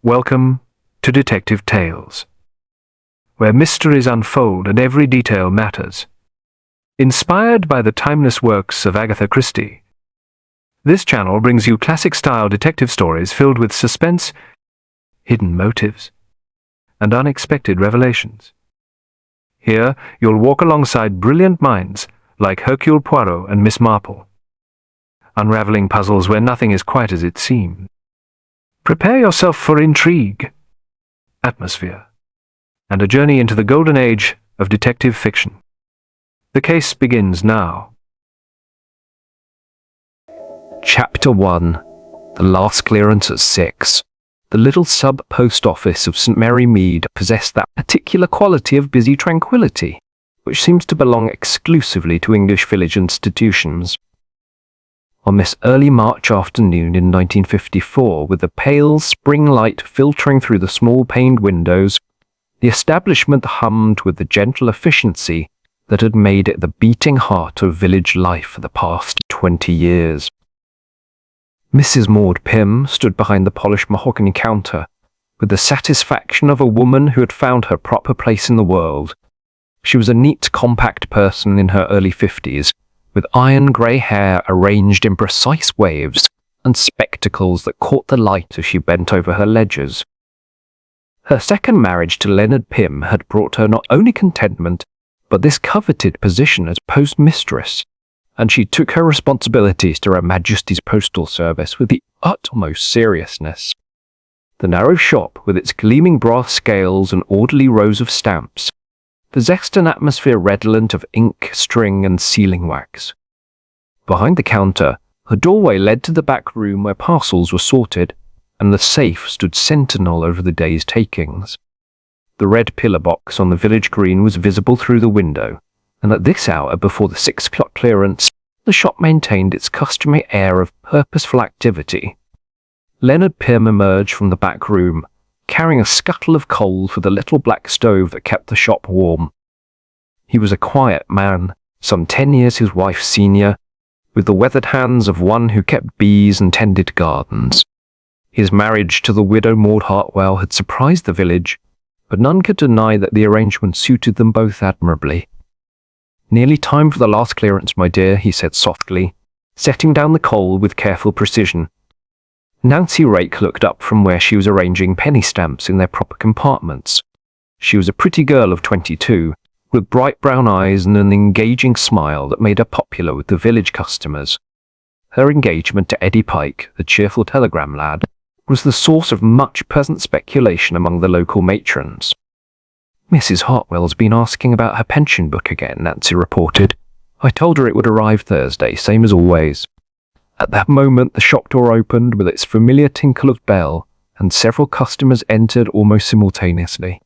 Welcome to Detective Tales, where mysteries unfold and every detail matters. Inspired by the timeless works of Agatha Christie, this channel brings you classic-style detective stories filled with suspense, hidden motives, and unexpected revelations. Here, you'll walk alongside brilliant minds like Hercule Poirot and Miss Marple, unraveling puzzles where nothing is quite as it seems. Prepare yourself for intrigue, atmosphere, and a journey into the golden age of detective fiction. The case begins now. Chapter 1. The last clearance at 6. The little sub-post office of St. Mary Mead possessed that particular quality of busy tranquillity, which seems to belong exclusively to English village institutions. On this early March afternoon in 1954, with the pale spring light filtering through the small paned windows, the establishment hummed with the gentle efficiency that had made it the beating heart of village life for the past 20 years. Mrs. Maud Pym stood behind the polished mahogany counter, with the satisfaction of a woman who had found her proper place in the world. She was a neat, compact person in her early 50s, with iron-grey hair arranged in precise waves and spectacles that caught the light as she bent over her ledgers. Her second marriage to Leonard Pym had brought her not only contentment, but this coveted position as postmistress, and she took her responsibilities to Her Majesty's Postal Service with the utmost seriousness. The narrow shop, with its gleaming brass scales and orderly rows of stamps, possessed an atmosphere redolent of ink, string, and sealing wax. Behind the counter, a doorway led to the back room where parcels were sorted, and the safe stood sentinel over the day's takings. The red pillar box on the village green was visible through the window, and at this hour before the 6 o'clock clearance, the shop maintained its customary air of purposeful activity. Leonard Pym emerged from the back room, carrying a scuttle of coal for the little black stove that kept the shop warm. He was a quiet man, some 10 years his wife's senior, with the weathered hands of one who kept bees and tended gardens. His marriage to the widow Maud Hartwell had surprised the village, but none could deny that the arrangement suited them both admirably. "Nearly time for the last clearance, my dear," he said softly, setting down the coal with careful precision. Nancy Rake looked up from where she was arranging penny stamps in their proper compartments. She was a pretty girl of 22, with bright brown eyes and an engaging smile that made her popular with the village customers. Her engagement to Eddie Pike, the cheerful telegram lad, was the source of much pleasant speculation among the local matrons. "Mrs. Hartwell's been asking about her pension book again," Nancy reported. "I told her it would arrive Thursday, same as always." At that moment the shop door opened with its familiar tinkle of bell, and several customers entered almost simultaneously.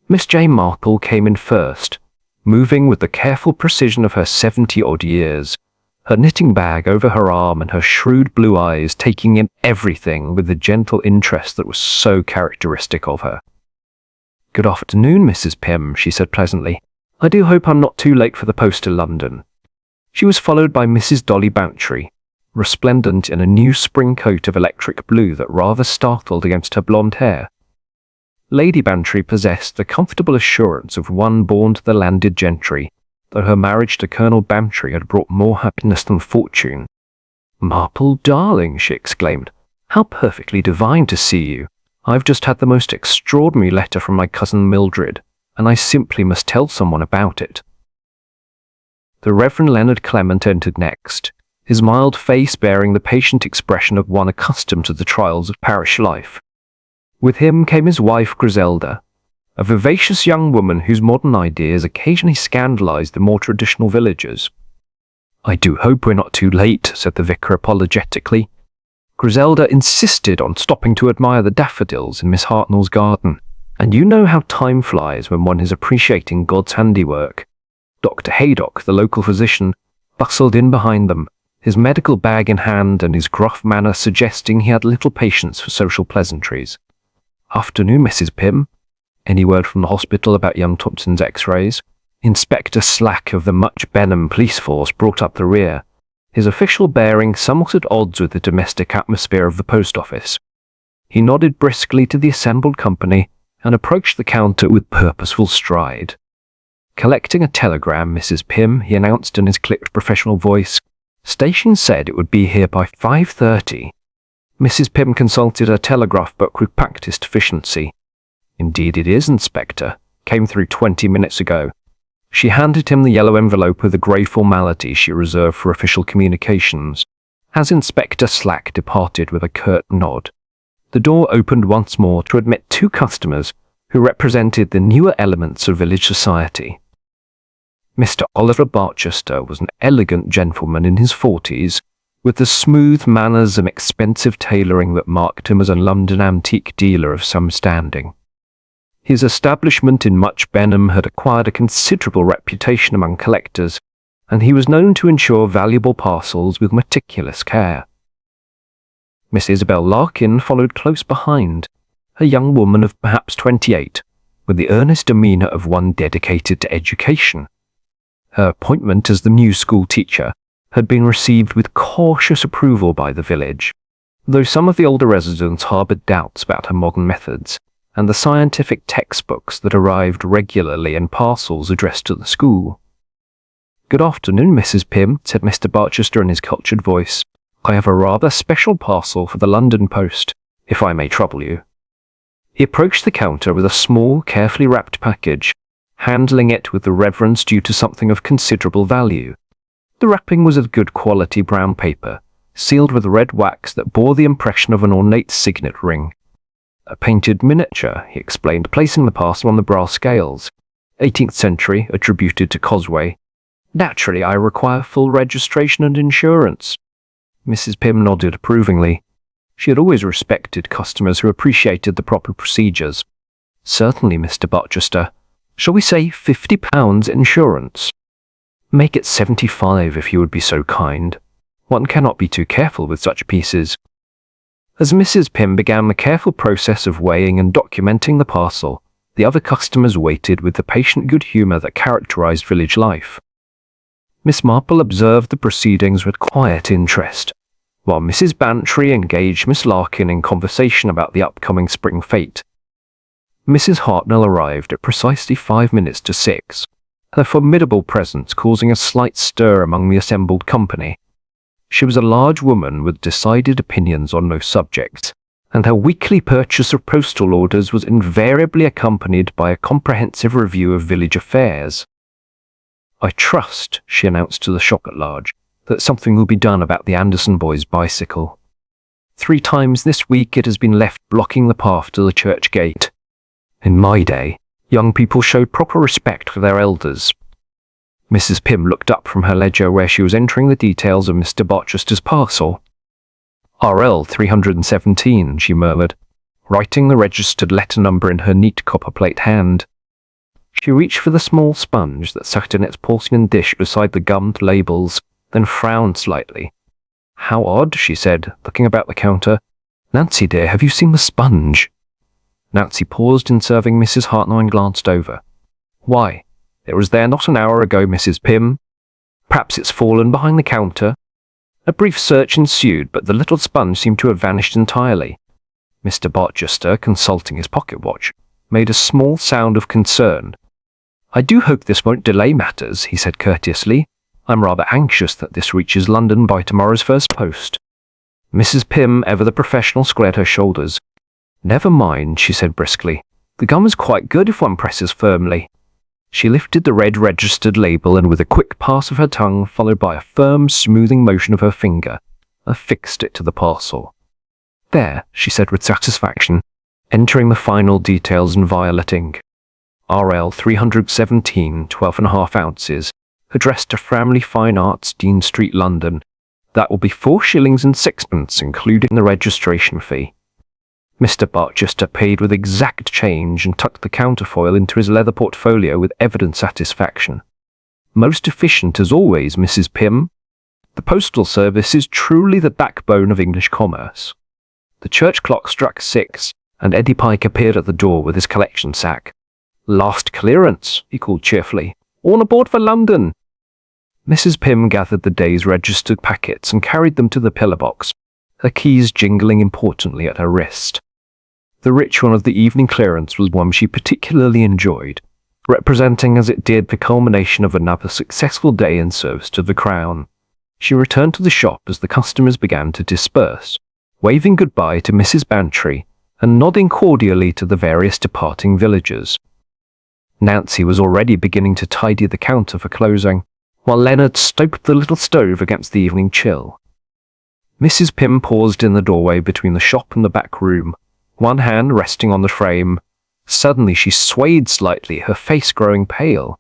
Miss Jane Marple came in first, moving with the careful precision of her 70-odd years, her knitting bag over her arm and her shrewd blue eyes taking in everything with the gentle interest that was so characteristic of her. "Good afternoon, Mrs. Pym," she said pleasantly. "I do hope I'm not too late for the post to London." She was followed by Mrs. Dolly Bountry, resplendent in a new spring coat of electric blue that rather startled against her blonde hair. Lady Bantry possessed the comfortable assurance of one born to the landed gentry, though her marriage to Colonel Bantry had brought more happiness than fortune. "Marple, darling," she exclaimed, "how perfectly divine to see you. I've just had the most extraordinary letter from my cousin Mildred, and I simply must tell someone about it." The Reverend Leonard Clement entered next, his mild face bearing the patient expression of one accustomed to the trials of parish life. With him came his wife Griselda, a vivacious young woman whose modern ideas occasionally scandalized the more traditional villagers. "I do hope we're not too late," said the vicar apologetically. Griselda insisted on stopping to admire the daffodils in Miss Hartnell's garden, and you know how time flies when one is appreciating God's handiwork. Dr. Haydock, the local physician, bustled in behind them, his medical bag in hand and his gruff manner suggesting he had little patience for social pleasantries. "Afternoon, Mrs. Pym. Any word from the hospital about young Thompson's x-rays?" Inspector Slack of the Much Benham police force brought up the rear, his official bearing somewhat at odds with the domestic atmosphere of the post office. He nodded briskly to the assembled company and approached the counter with purposeful stride. Collecting a telegram, Mrs. Pym, he announced in his clipped professional voice. Station said it would be here by 5:30. Mrs. Pym consulted her telegraph book with practiced efficiency. Indeed it is, Inspector. Came through 20 minutes ago. She handed him the yellow envelope with a grey formality she reserved for official communications, as Inspector Slack departed with a curt nod. The door opened once more to admit 2 customers who represented the newer elements of village society. Mr. Oliver Barchester was an elegant gentleman in his 40s, with the smooth manners and expensive tailoring that marked him as a London antique dealer of some standing. His establishment in Much Benham had acquired a considerable reputation among collectors, and he was known to insure valuable parcels with meticulous care. Miss Isabel Larkin followed close behind, a young woman of perhaps 28, with the earnest demeanour of one dedicated to education. Her appointment as the new school teacher had been received with cautious approval by the village, though some of the older residents harboured doubts about her modern methods and the scientific textbooks that arrived regularly in parcels addressed to the school. "Good afternoon, Mrs. Pym," said Mr. Barchester in his cultured voice. "I have a rather special parcel for the London post, if I may trouble you." He approached the counter with a small, carefully wrapped package, handling it with the reverence due to something of considerable value. The wrapping was of good quality brown paper, sealed with red wax that bore the impression of an ornate signet ring. "A painted miniature," he explained, placing the parcel on the brass scales. "18th century, attributed to Cosway. Naturally, I require full registration and insurance." Mrs. Pym nodded approvingly. She had always respected customers who appreciated the proper procedures. "Certainly, Mr. Barchester. Shall we say £50 insurance?" "Make it 75 if you would be so kind. One cannot be too careful with such pieces." As Mrs. Pym began the careful process of weighing and documenting the parcel, the other customers waited with the patient good humour that characterised village life. Miss Marple observed the proceedings with quiet interest, while Mrs. Bantry engaged Miss Larkin in conversation about the upcoming spring fete. Mrs. Hartnell arrived at precisely 5 minutes to 6, her formidable presence causing a slight stir among the assembled company. She was a large woman with decided opinions on most subjects, and her weekly purchase of postal orders was invariably accompanied by a comprehensive review of village affairs. "I trust," she announced to the shop at large, "that something will be done about the Anderson boy's bicycle. 3 times this week it has been left blocking the path to the church gate. In my day, young people showed proper respect for their elders." Mrs. Pym looked up from her ledger where she was entering the details of Mr. Barchester's parcel. "RL 317, she murmured, writing the registered letter number in her neat copperplate hand. She reached for the small sponge that sat in its porcelain dish beside the gummed labels, then frowned slightly. "How odd," she said, looking about the counter. "Nancy dear, have you seen the sponge?" Nancy paused in serving Mrs. Hartnell and glanced over. "Why, it was there not an hour ago, Mrs. Pym. Perhaps it's fallen behind the counter." A brief search ensued, but the little sponge seemed to have vanished entirely. Mr. Barchester, consulting his pocket watch, made a small sound of concern. "I do hope this won't delay matters," he said courteously. "I'm rather anxious that this reaches London by tomorrow's first post." Mrs. Pym, ever the professional, squared her shoulders. "Never mind," she said briskly. "The gum is quite good if one presses firmly." She lifted the red registered label and with a quick pass of her tongue, followed by a firm smoothing motion of her finger, affixed it to the parcel. "There," she said with satisfaction, entering the final details in violet ink. "RL 317, 12½ ounces, addressed to Framley Fine Arts, Dean Street, London. That will be 4 shillings and 6pence, including the registration fee." Mr. Barchester paid with exact change and tucked the counterfoil into his leather portfolio with evident satisfaction. "Most efficient as always, Mrs. Pym. The postal service is truly the backbone of English commerce." The church clock struck 6, and Eddie Pike appeared at the door with his collection sack. "Last clearance," he called cheerfully. "All aboard for London." Mrs. Pym gathered the day's registered packets and carried them to the pillar box, her keys jingling importantly at her wrist. The ritual of the evening clearance was one she particularly enjoyed, representing as it did the culmination of another successful day in service to the Crown. She returned to the shop as the customers began to disperse, waving goodbye to Mrs. Bantry and nodding cordially to the various departing villagers. Nancy was already beginning to tidy the counter for closing, while Leonard stoked the little stove against the evening chill. Mrs. Pym paused in the doorway between the shop and the back room, one hand resting on the frame. Suddenly she swayed slightly, her face growing pale.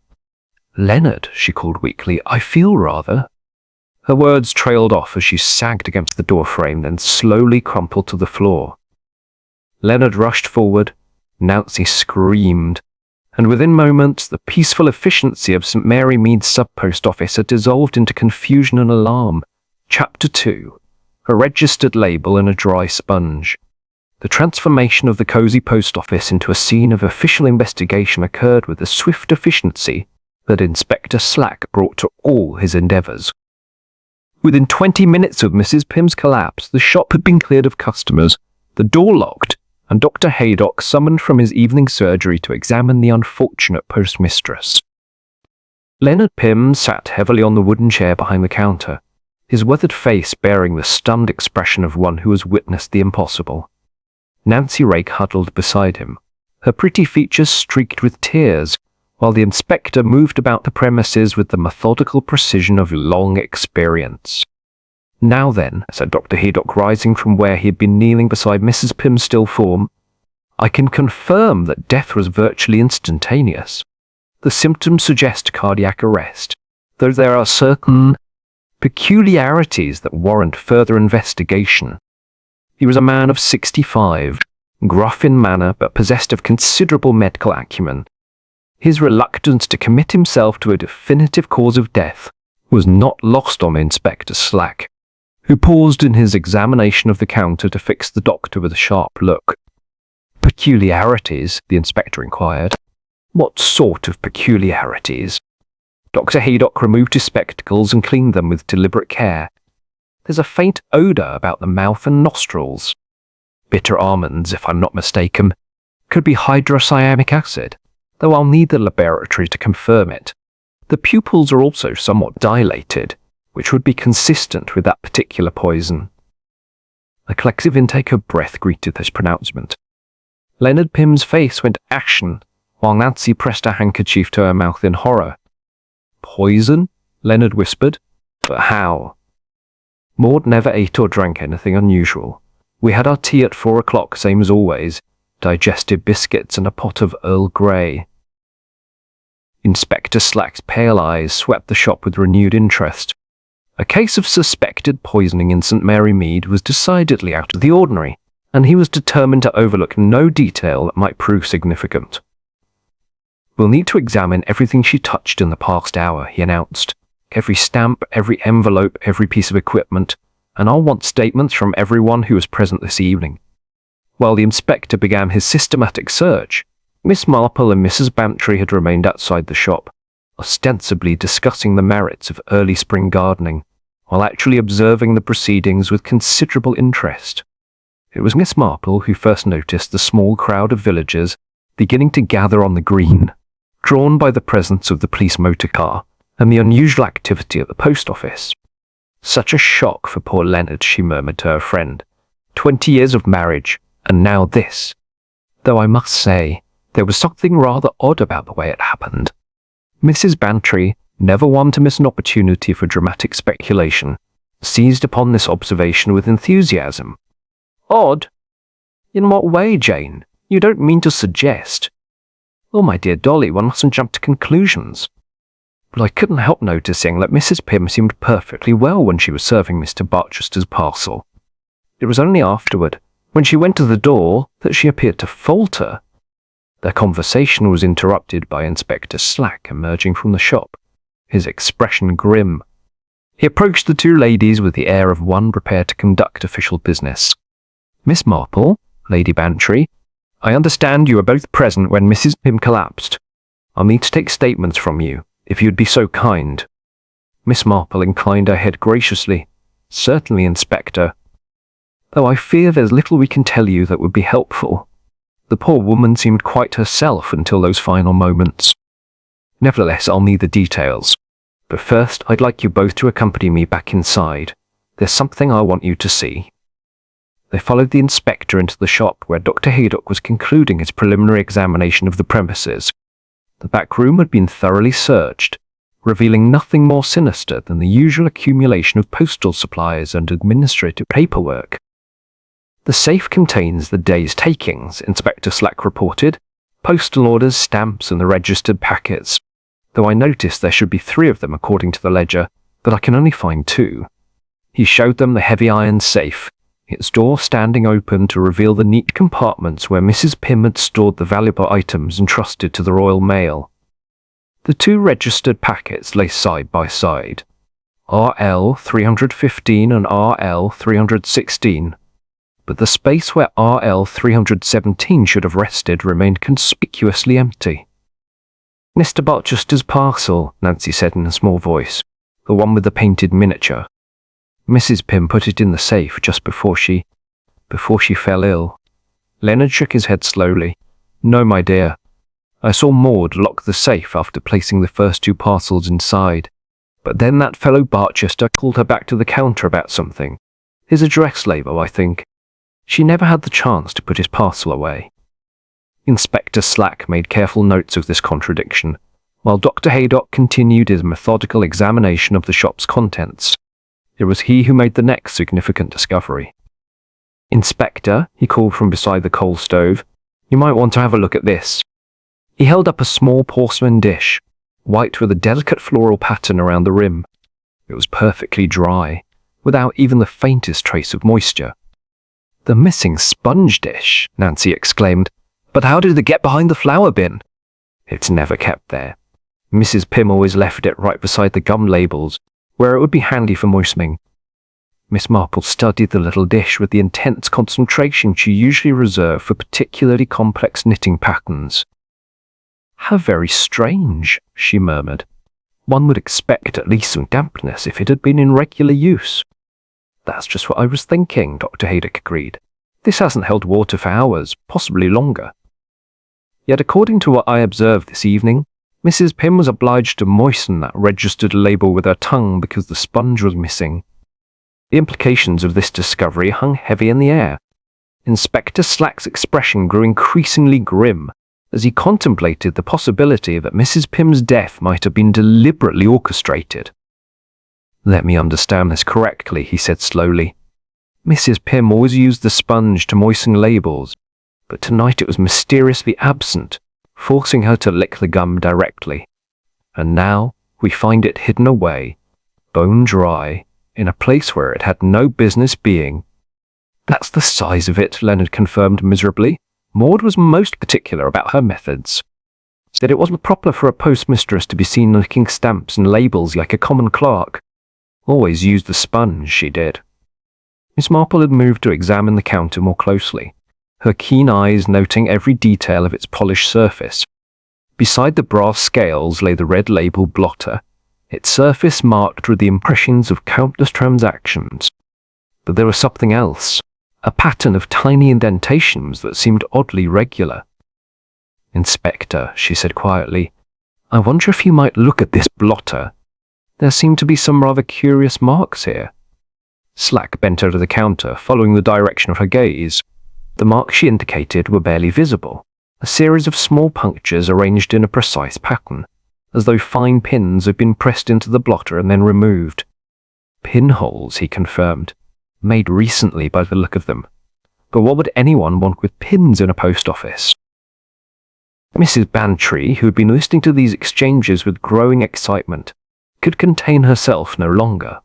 "Leonard," she called weakly, "I feel rather—" Her words trailed off as she sagged against the doorframe, then slowly crumpled to the floor. Leonard rushed forward. Nancy screamed, and within moments the peaceful efficiency of St. Mary Mead's sub-post office had dissolved into confusion and alarm. Chapter 2. A registered label and a dry sponge. The transformation of the cosy post office into a scene of official investigation occurred with the swift efficiency that Inspector Slack brought to all his endeavours. Within 20 minutes of Mrs. Pym's collapse, the shop had been cleared of customers, the door locked, and Dr. Haydock summoned from his evening surgery to examine the unfortunate postmistress. Leonard Pym sat heavily on the wooden chair behind the counter, his weathered face bearing the stunned expression of one who has witnessed the impossible. Nancy Rake huddled beside him, her pretty features streaked with tears, while the inspector moved about the premises with the methodical precision of long experience. "Now then," said Dr. Haydock, rising from where he had been kneeling beside Mrs. Pym's still form, "I can confirm that death was virtually instantaneous. The symptoms suggest cardiac arrest, though there are certain peculiarities that warrant further investigation. He was a man of 65, gruff in manner but possessed of considerable medical acumen. His reluctance to commit himself to a definitive cause of death was not lost on Inspector Slack, who paused in his examination of the counter to fix the doctor with a sharp look. "Peculiarities?" the inspector inquired. "What sort of peculiarities?" Dr. Haydock removed his spectacles and cleaned them with deliberate care. "There's a faint odour about the mouth and nostrils. Bitter almonds, if I'm not mistaken. Could be hydrocyanic acid, though I'll need the laboratory to confirm it. The pupils are also somewhat dilated, which would be consistent with that particular poison." A collective intake of breath greeted this pronouncement. Leonard Pym's face went ashen, while Nancy pressed her handkerchief to her mouth in horror. "Poison?" Leonard whispered. "But how?" "Maud never ate or drank anything unusual. We had our tea at 4 o'clock, same as always. Digestive biscuits and a pot of Earl Grey." Inspector Slack's pale eyes swept the shop with renewed interest. A case of suspected poisoning in St. Mary Mead was decidedly out of the ordinary, and he was determined to overlook no detail that might prove significant. "We'll need to examine everything she touched in the past hour," he announced. "Every stamp, every envelope, every piece of equipment, and I'll want statements from everyone who was present this evening." While the inspector began his systematic search, Miss Marple and Mrs. Bantry had remained outside the shop, ostensibly discussing the merits of early spring gardening, while actually observing the proceedings with considerable interest. It was Miss Marple who first noticed the small crowd of villagers beginning to gather on the green, drawn by the presence of the police motor car and the unusual activity at the post office. "Such a shock for poor Leonard," she murmured to her friend. 20 years of marriage, and now this. Though I must say, there was something rather odd about the way it happened." Mrs. Bantry, never one to miss an opportunity for dramatic speculation, seized upon this observation with enthusiasm. "Odd? In what way, Jane? You don't mean to suggest—" "Oh, my dear Dolly, one mustn't jump to conclusions. But I couldn't help noticing that Mrs. Pym seemed perfectly well when she was serving Mr. Barchester's parcel. It was only afterward, when she went to the door, that she appeared to falter." Their conversation was interrupted by Inspector Slack emerging from the shop, his expression grim. He approached the two ladies with the air of one prepared to conduct official business. "Miss Marple, Lady Bantry, I understand you were both present when Mrs. Pym collapsed. I'll need to take statements from you, if you'd be so kind." Miss Marple inclined her head graciously. "Certainly, Inspector. Though I fear there's little we can tell you that would be helpful. The poor woman seemed quite herself until those final moments. Nevertheless, I'll need the details. But first, I'd like you both to accompany me back inside. There's something I want you to see. They followed the inspector into the shop where Dr. Haydock was concluding his preliminary examination of the premises. The back room had been thoroughly searched, revealing nothing more sinister than the usual accumulation of postal supplies and administrative paperwork. The safe contains the day's takings, Inspector Slack reported, postal orders, stamps, and the registered packets, though I noticed there should be 3 of them according to the ledger, but I can only find 2. He showed them the heavy iron safe, its door standing open to reveal the neat compartments where Mrs. Pym had stored the valuable items entrusted to the Royal Mail. The 2 registered packets lay side by side, RL 315 and RL 316, but the space where RL 317 should have rested remained conspicuously empty. "Mr. Barchester's parcel," Nancy said in a small voice, "the one with the painted miniature. Mrs. Pym put it in the safe just before she fell ill." Leonard shook his head slowly. "No, my dear. I saw Maud lock the safe after placing the first 2 parcels inside. But then that fellow Barchester called her back to the counter about something. His address label, I think. She never had the chance to put his parcel away." Inspector Slack made careful notes of this contradiction, while Dr. Haydock continued his methodical examination of the shop's contents. It was he who made the next significant discovery. "Inspector," he called from beside the coal stove, "you might want to have a look at this." He held up a small porcelain dish, white with a delicate floral pattern around the rim. It was perfectly dry, without even the faintest trace of moisture. "The missing sponge dish," Nancy exclaimed. "But how did it get behind the flour bin?" "It's never kept there. Mrs. Pym always left it right beside the gum labels, where it would be handy for moistening." Miss Marple studied the little dish with the intense concentration she usually reserved for particularly complex knitting patterns. "How very strange," she murmured. "One would expect at least some dampness if it had been in regular use." "That's just what I was thinking," Dr. Haydock agreed. "This hasn't held water for hours, possibly longer. Yet according to what I observed this evening, Mrs. Pym was obliged to moisten that registered label with her tongue because the sponge was missing." The implications of this discovery hung heavy in the air. Inspector Slack's expression grew increasingly grim as he contemplated the possibility that Mrs. Pym's death might have been deliberately orchestrated. "Let me understand this correctly," he said slowly. "Mrs. Pym always used the sponge to moisten labels, but tonight it was mysteriously absent, forcing her to lick the gum directly. And now we find it hidden away, bone dry, in a place where it had no business being." "That's the size of it," Leonard confirmed miserably. Maud was most particular about her methods. Said it wasn't proper for a postmistress to be seen licking stamps and labels like a common clerk. Always used the sponge, she did. Miss Marple had moved to examine the counter more closely, her keen eyes noting every detail of its polished surface. Beside the brass scales lay the red label blotter, its surface marked with the impressions of countless transactions. But there was something else, a pattern of tiny indentations that seemed oddly regular. "Inspector," she said quietly, "I wonder if you might look at this blotter. There seem to be some rather curious marks here." Slack bent over the counter, following the direction of her gaze. The marks she indicated were barely visible, a series of small punctures arranged in a precise pattern, as though fine pins had been pressed into the blotter and then removed. "Pinholes," he confirmed, "made recently by the look of them. But what would anyone want with pins in a post office?" Mrs. Bantry, who had been listening to these exchanges with growing excitement, could contain herself no longer.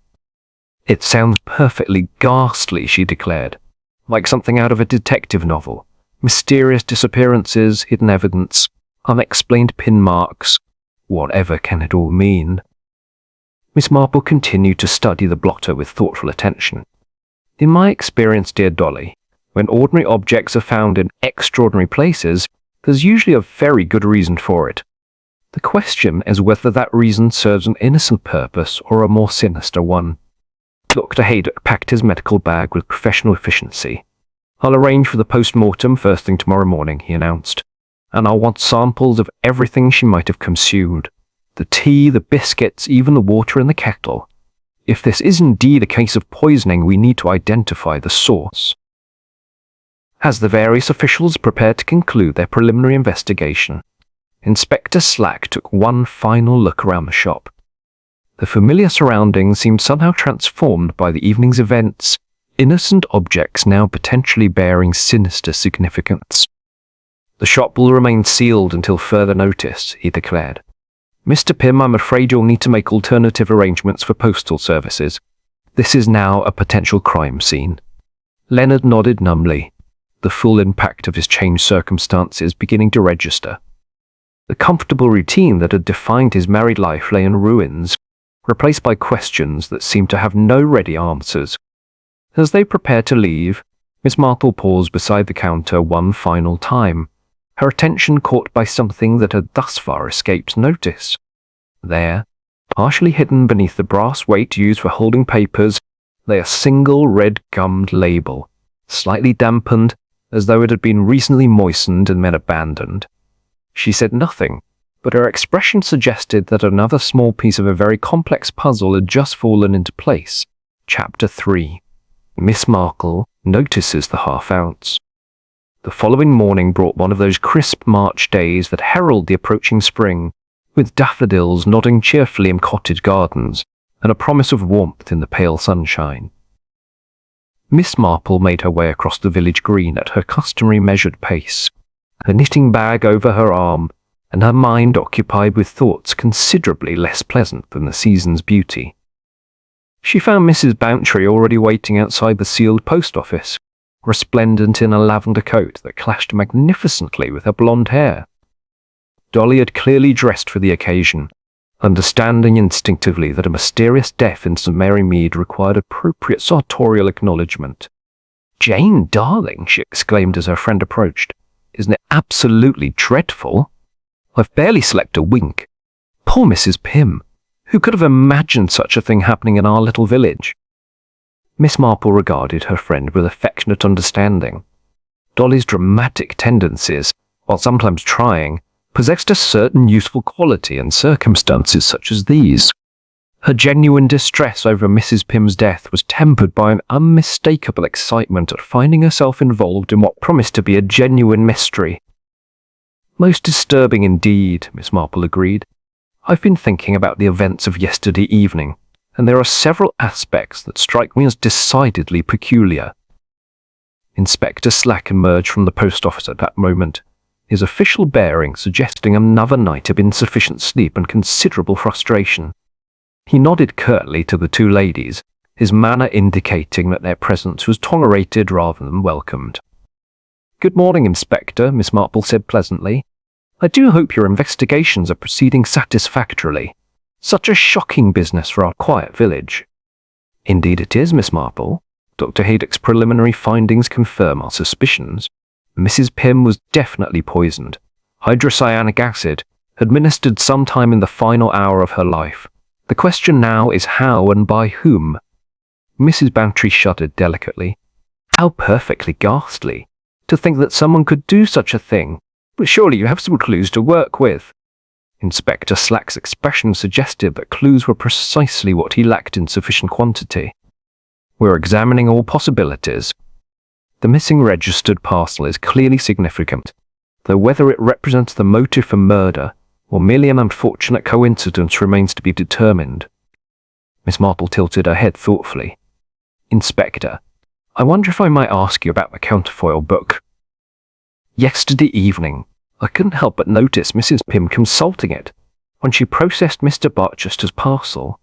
"It sounds perfectly ghastly," she declared, "like something out of a detective novel. Mysterious disappearances, hidden evidence, unexplained pin marks. Whatever can it all mean?" Miss Marple continued to study the blotter with thoughtful attention. "In my experience, dear Dolly, when ordinary objects are found in extraordinary places, there's usually a very good reason for it. The question is whether that reason serves an innocent purpose or a more sinister one." Dr. Haydock packed his medical bag with professional efficiency. "I'll arrange for the post-mortem first thing tomorrow morning," he announced, "and I'll want samples of everything she might have consumed. The tea, the biscuits, even the water in the kettle. If this is indeed a case of poisoning, we need to identify the source." As the various officials prepared to conclude their preliminary investigation, Inspector Slack took one final look around the shop. The familiar surroundings seemed somehow transformed by the evening's events, innocent objects now potentially bearing sinister significance. "The shop will remain sealed until further notice," he declared. "Mr. Pym, I'm afraid you'll need to make alternative arrangements for postal services. This is now a potential crime scene." Leonard nodded numbly, the full impact of his changed circumstances beginning to register. The comfortable routine that had defined his married life lay in ruins, replaced by questions that seemed to have no ready answers. As they prepared to leave, Miss Marple paused beside the counter one final time, her attention caught by something that had thus far escaped notice. There, partially hidden beneath the brass weight used for holding papers, lay a single red-gummed label, slightly dampened, as though it had been recently moistened and then abandoned. She said nothing, but her expression suggested that another small piece of a very complex puzzle had just fallen into place. Chapter 3. Miss Marple notices the half-ounce. The following morning brought one of those crisp March days that herald the approaching spring, with daffodils nodding cheerfully in cottage gardens, and a promise of warmth in the pale sunshine. Miss Marple made her way across the village green at her customary measured pace, her knitting bag over her arm, and her mind occupied with thoughts considerably less pleasant than the season's beauty. She found Mrs. Bountry already waiting outside the sealed post office, resplendent in a lavender coat that clashed magnificently with her blonde hair. Dolly had clearly dressed for the occasion, understanding instinctively that a mysterious death in St. Mary Mead required appropriate sartorial acknowledgement. "Jane, darling," she exclaimed as her friend approached, "isn't it absolutely dreadful? I've barely slept a wink. Poor Mrs. Pym. Who could have imagined such a thing happening in our little village?" Miss Marple regarded her friend with affectionate understanding. Dolly's dramatic tendencies, while sometimes trying, possessed a certain useful quality in circumstances such as these. Her genuine distress over Mrs. Pym's death was tempered by an unmistakable excitement at finding herself involved in what promised to be a genuine mystery. "Most disturbing indeed," Miss Marple agreed. "I've been thinking about the events of yesterday evening, and there are several aspects that strike me as decidedly peculiar." Inspector Slack emerged from the post office at that moment, his official bearing suggesting another night of insufficient sleep and considerable frustration. He nodded curtly to the two ladies, his manner indicating that their presence was tolerated rather than welcomed. "Good morning, Inspector," Miss Marple said pleasantly. "I do hope your investigations are proceeding satisfactorily. Such a shocking business for our quiet village." "Indeed it is, Miss Marple. Dr. Haydock's preliminary findings confirm our suspicions. Mrs. Pym was definitely poisoned. Hydrocyanic acid, administered sometime in the final hour of her life. The question now is how and by whom." Mrs. Bountry shuddered delicately. "How perfectly ghastly. To think that someone could do such a thing. But surely you have some clues to work with." Inspector Slack's expression suggested that clues were precisely what he lacked in sufficient quantity. "We're examining all possibilities. The missing registered parcel is clearly significant, though whether it represents the motive for murder or merely an unfortunate coincidence remains to be determined." Miss Marple tilted her head thoughtfully. "Inspector, I wonder if I might ask you about the counterfoil book. Yesterday evening, I couldn't help but notice Mrs. Pym consulting it when she processed Mr. Barchester's parcel.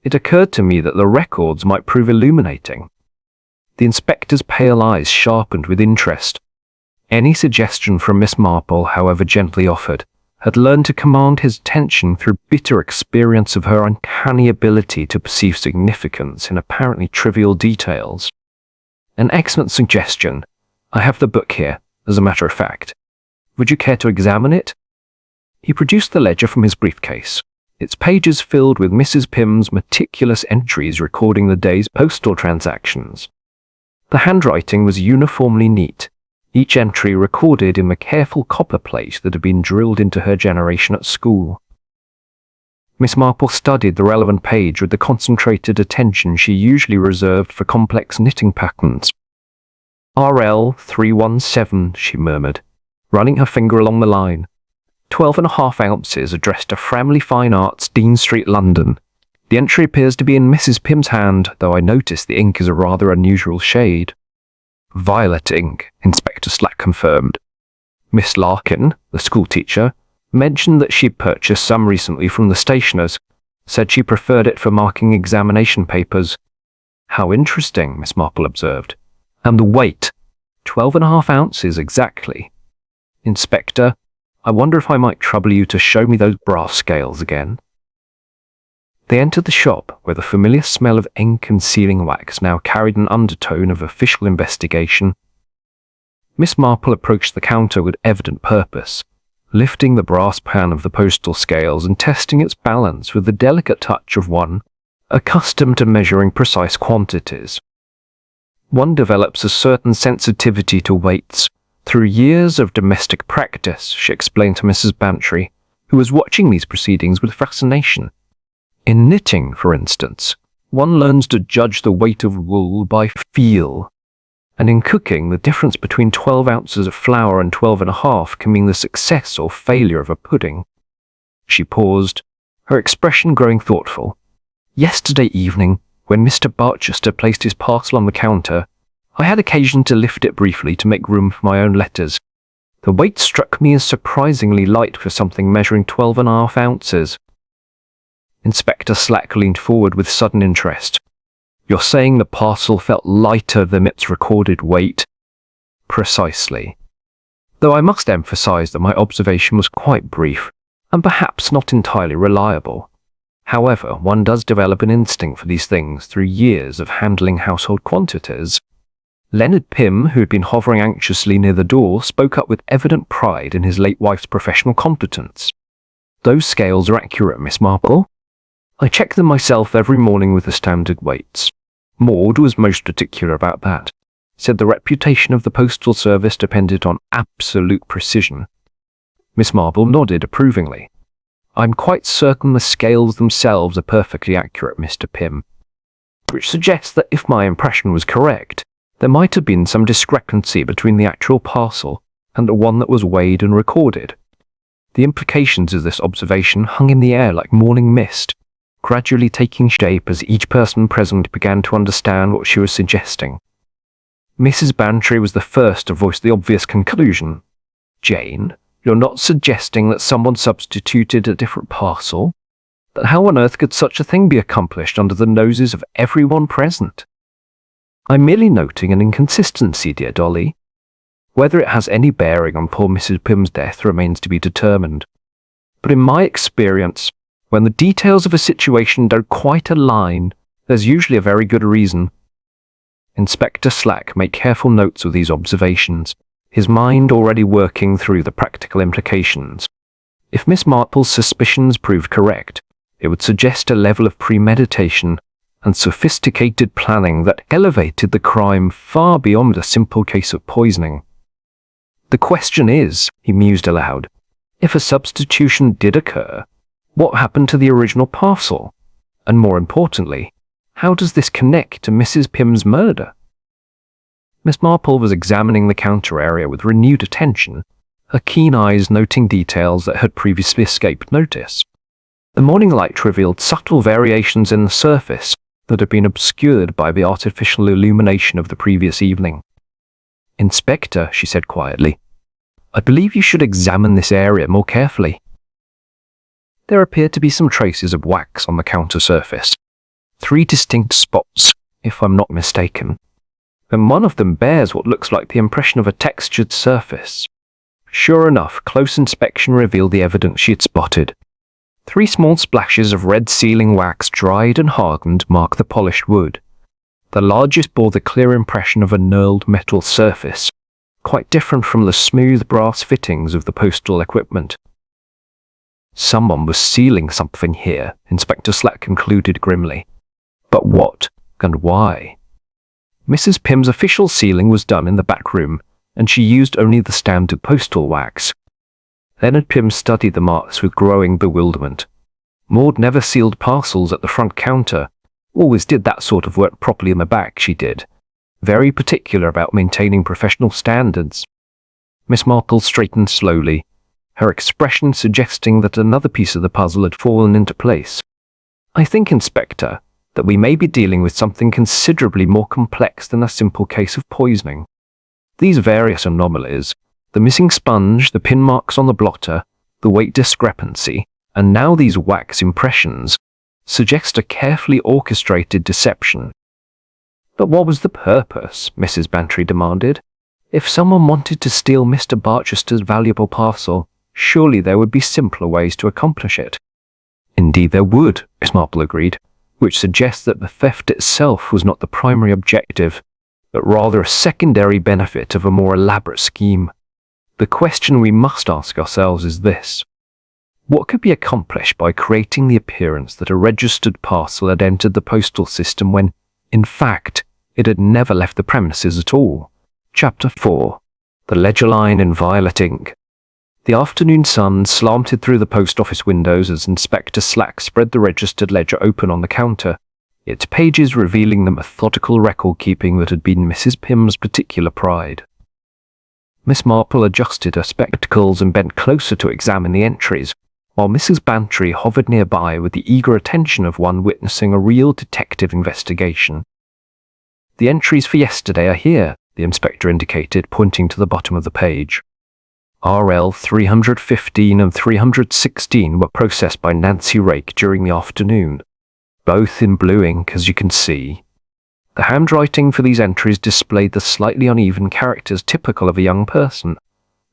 It occurred to me that the records might prove illuminating." The inspector's pale eyes sharpened with interest. Any suggestion from Miss Marple, however gently offered, had learned to command his attention through bitter experience of her uncanny ability to perceive significance in apparently trivial details. "An excellent suggestion. I have the book here, as a matter of fact. Would you care to examine it?" He produced the ledger from his briefcase, its pages filled with Mrs. Pym's meticulous entries recording the day's postal transactions. The handwriting was uniformly neat, each entry recorded in the careful copper plate that had been drilled into her generation at school. Miss Marple studied the relevant page with the concentrated attention she usually reserved for complex knitting patterns. RL 317, she murmured, running her finger along the line. 12.5 ounces addressed to Framley Fine Arts, Dean Street, London. The entry appears to be in Mrs. Pym's hand, though I notice the ink is a rather unusual shade. Violet ink, Inspector Slack confirmed. Miss Larkin, the schoolteacher, mentioned that she'd purchased some recently from the stationer's, said she preferred it for marking examination papers. How interesting, Miss Marple observed. And the weight, 12.5 ounces exactly. Inspector, I wonder if I might trouble you to show me those brass scales again. They entered the shop, where the familiar smell of ink and sealing wax now carried an undertone of official investigation. Miss Marple approached the counter with evident purpose, lifting the brass pan of the postal scales and testing its balance with the delicate touch of one accustomed to measuring precise quantities. One develops a certain sensitivity to weights through years of domestic practice, she explained to Mrs. Bantry, who was watching these proceedings with fascination. In knitting, for instance, one learns to judge the weight of wool by feel, and in cooking, the difference between 12 ounces of flour and 12.5 can mean the success or failure of a pudding. She paused, her expression growing thoughtful. Yesterday evening, when Mr. Barchester placed his parcel on the counter, I had occasion to lift it briefly to make room for my own letters. The weight struck me as surprisingly light for something measuring 12.5 ounces. Inspector Slack leaned forward with sudden interest. You're saying the parcel felt lighter than its recorded weight? Precisely. Though I must emphasize that my observation was quite brief, and perhaps not entirely reliable. However, one does develop an instinct for these things through years of handling household quantities. Leonard Pym, who had been hovering anxiously near the door, spoke up with evident pride in his late wife's professional competence. Those scales are accurate, Miss Marple. I check them myself every morning with the standard weights. Maud was most particular about that, said the reputation of the postal service depended on absolute precision. Miss Marple nodded approvingly. I'm quite certain the scales themselves are perfectly accurate, Mr. Pym. Which suggests that if my impression was correct, there might have been some discrepancy between the actual parcel and the one that was weighed and recorded. The implications of this observation hung in the air like morning mist, gradually taking shape as each person present began to understand what she was suggesting. Mrs. Bantry was the first to voice the obvious conclusion. Jane, you're not suggesting that someone substituted a different parcel? That how on earth could such a thing be accomplished under the noses of everyone present? I'm merely noting an inconsistency, dear Dolly. Whether it has any bearing on poor Mrs. Pym's death remains to be determined. But in my experience, when the details of a situation don't quite align, there's usually a very good reason. Inspector Slack made careful notes of these observations, his mind already working through the practical implications. If Miss Marple's suspicions proved correct, it would suggest a level of premeditation and sophisticated planning that elevated the crime far beyond a simple case of poisoning. The question is, he mused aloud, if a substitution did occur, what happened to the original parcel? And more importantly, how does this connect to Mrs. Pym's murder? Miss Marple was examining the counter area with renewed attention, her keen eyes noting details that had previously escaped notice. The morning light revealed subtle variations in the surface that had been obscured by the artificial illumination of the previous evening. Inspector, she said quietly, I believe you should examine this area more carefully. There appeared to be some traces of wax on the counter surface. 3 distinct spots, if I'm not mistaken. And one of them bears what looks like the impression of a textured surface. Sure enough, close inspection revealed the evidence she had spotted. 3 small splashes of red sealing wax, dried and hardened, mark the polished wood. The largest bore the clear impression of a knurled metal surface, quite different from the smooth brass fittings of the postal equipment. Someone was sealing something here, Inspector Slack concluded grimly. But what, and why? Mrs. Pym's official sealing was done in the back room, and she used only the standard postal wax. Leonard Pym studied the marks with growing bewilderment. Maud never sealed parcels at the front counter. Always did that sort of work properly in the back, she did. Very particular about maintaining professional standards. Miss Marple straightened slowly, her expression suggesting that another piece of the puzzle had fallen into place. I think, Inspector, that we may be dealing with something considerably more complex than a simple case of poisoning. These various anomalies, the missing sponge, the pin marks on the blotter, the weight discrepancy, and now these wax impressions, suggest a carefully orchestrated deception. But what was the purpose? Mrs. Bantry demanded. If someone wanted to steal Mr. Barchester's valuable parcel, surely there would be simpler ways to accomplish it. Indeed there would, Miss Marple agreed, which suggests that the theft itself was not the primary objective, but rather a secondary benefit of a more elaborate scheme. The question we must ask ourselves is this: what could be accomplished by creating the appearance that a registered parcel had entered the postal system when, in fact, it had never left the premises at all? Chapter 4. The ledger line in violet ink. The afternoon sun slanted through the post office windows as Inspector Slack spread the registered ledger open on the counter, its pages revealing the methodical record-keeping that had been Mrs. Pym's particular pride. Miss Marple adjusted her spectacles and bent closer to examine the entries, while Mrs. Bantry hovered nearby with the eager attention of one witnessing a real detective investigation. The entries for yesterday are here, the inspector indicated, pointing to the bottom of the page. RL 315 and 316 were processed by Nancy Rake during the afternoon, both in blue ink, as you can see. The handwriting for these entries displayed the slightly uneven characters typical of a young person,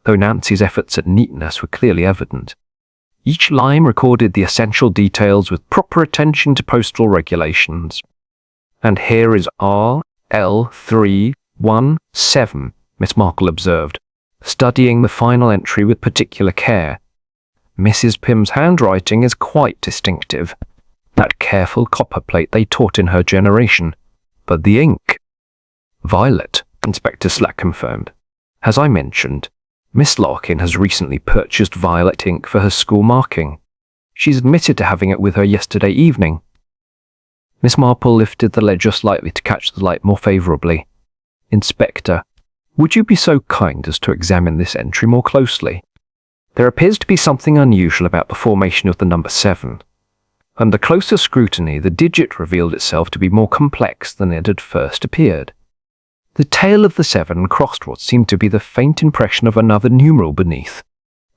though Nancy's efforts at neatness were clearly evident. Each line recorded the essential details with proper attention to postal regulations. And here is RL 317, Miss Marple observed, studying the final entry with particular care. Mrs. Pym's handwriting is quite distinctive, that careful copperplate they taught in her generation. But the ink? Violet, Inspector Slack confirmed. As I mentioned, Miss Larkin has recently purchased violet ink for her school marking. She's admitted to having it with her yesterday evening. Miss Marple lifted the ledger slightly to catch the light more favourably. Inspector, would you be so kind as to examine this entry more closely? There appears to be something unusual about the formation of the number 7. Under closer scrutiny, the digit revealed itself to be more complex than it had first appeared. The tail of the 7 crossed what seemed to be the faint impression of another numeral beneath,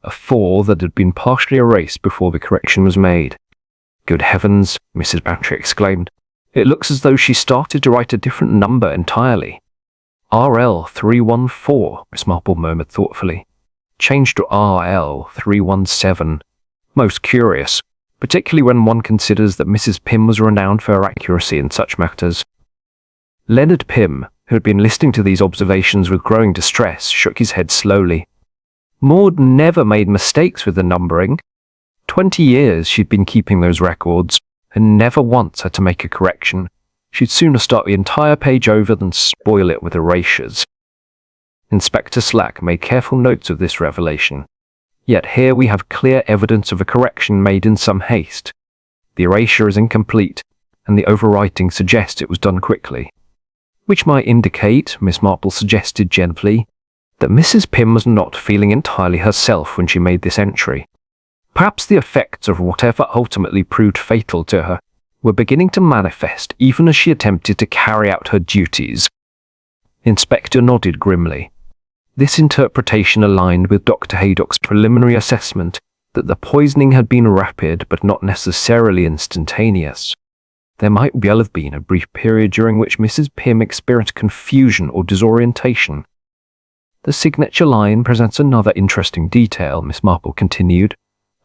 a 4 that had been partially erased before the correction was made. Good heavens, Mrs. Bantry exclaimed. It looks as though she started to write a different number entirely. RL 314, Miss Marple murmured thoughtfully. Changed to RL 317. Most curious, particularly when one considers that Mrs. Pym was renowned for her accuracy in such matters. Leonard Pym, who had been listening to these observations with growing distress, shook his head slowly. Maud never made mistakes with the numbering. 20 years she'd been keeping those records, and never once had to make a correction. She'd sooner start the entire page over than spoil it with erasures. Inspector Slack made careful notes of this revelation. Yet here we have clear evidence of a correction made in some haste. The erasure is incomplete, and the overwriting suggests it was done quickly. Which might indicate, Miss Marple suggested gently, that Mrs. Pym was not feeling entirely herself when she made this entry. Perhaps the effects of whatever ultimately proved fatal to her were beginning to manifest even as she attempted to carry out her duties. The inspector nodded grimly. This interpretation aligned with Dr. Haydock's preliminary assessment that the poisoning had been rapid but not necessarily instantaneous. There might well have been a brief period during which Mrs. Pym experienced confusion or disorientation. The signature line presents another interesting detail, Miss Marple continued,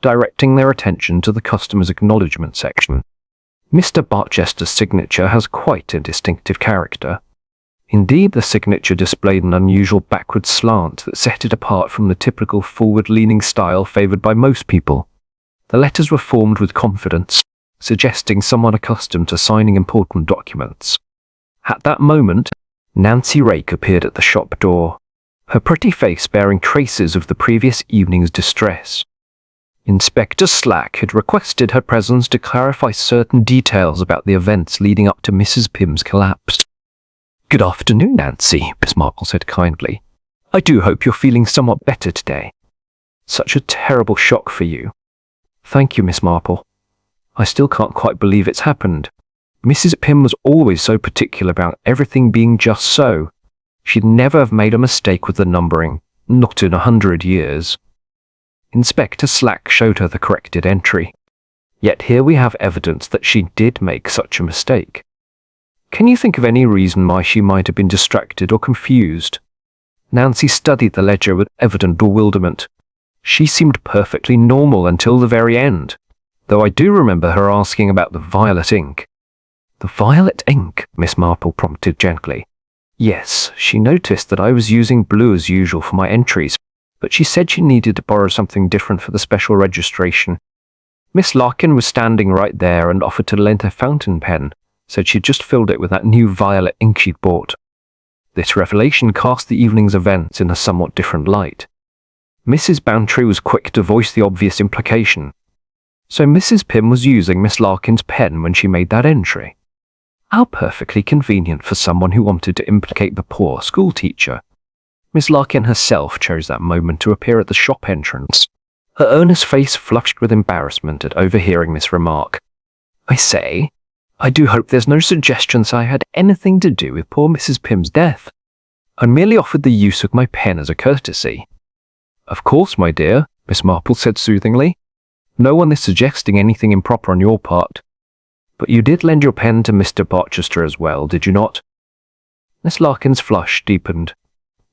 directing their attention to the customer's acknowledgement section. Mr. Barchester's signature has quite a distinctive character. Indeed, the signature displayed an unusual backward slant that set it apart from the typical forward-leaning style favoured by most people. The letters were formed with confidence, suggesting someone accustomed to signing important documents. At that moment, Nancy Rake appeared at the shop door, her pretty face bearing traces of the previous evening's distress. Inspector Slack had requested her presence to clarify certain details about the events leading up to Mrs. Pym's collapse. "Good afternoon, Nancy," Miss Marple said kindly. "I do hope you're feeling somewhat better today. Such a terrible shock for you." "Thank you, Miss Marple. I still can't quite believe it's happened. Mrs. Pym was always so particular about everything being just so. She'd never have made a mistake with the numbering, not in 100 years." Inspector Slack showed her the corrected entry. Yet here we have evidence that she did make such a mistake. Can you think of any reason why she might have been distracted or confused? Nancy studied the ledger with evident bewilderment. She seemed perfectly normal until the very end, though I do remember her asking about the violet ink. "The violet ink?" Miss Marple prompted gently. "Yes, she noticed that I was using blue as usual for my entries, but she said she needed to borrow something different for the special registration. Miss Larkin was standing right there and offered to lend her fountain pen, said she'd just filled it with that new violet ink she'd bought." This revelation cast the evening's events in a somewhat different light. Mrs. Bantry was quick to voice the obvious implication. So Mrs. Pym was using Miss Larkin's pen when she made that entry. How perfectly convenient for someone who wanted to implicate the poor schoolteacher. Miss Larkin herself chose that moment to appear at the shop entrance. Her earnest face flushed with embarrassment at overhearing this remark. "I say, I do hope there's no suggestions I had anything to do with poor Mrs. Pym's death. I merely offered the use of my pen as a courtesy." "Of course, my dear," Miss Marple said soothingly. "No one is suggesting anything improper on your part. But you did lend your pen to Mr. Barchester as well, did you not?" Miss Larkin's flush deepened.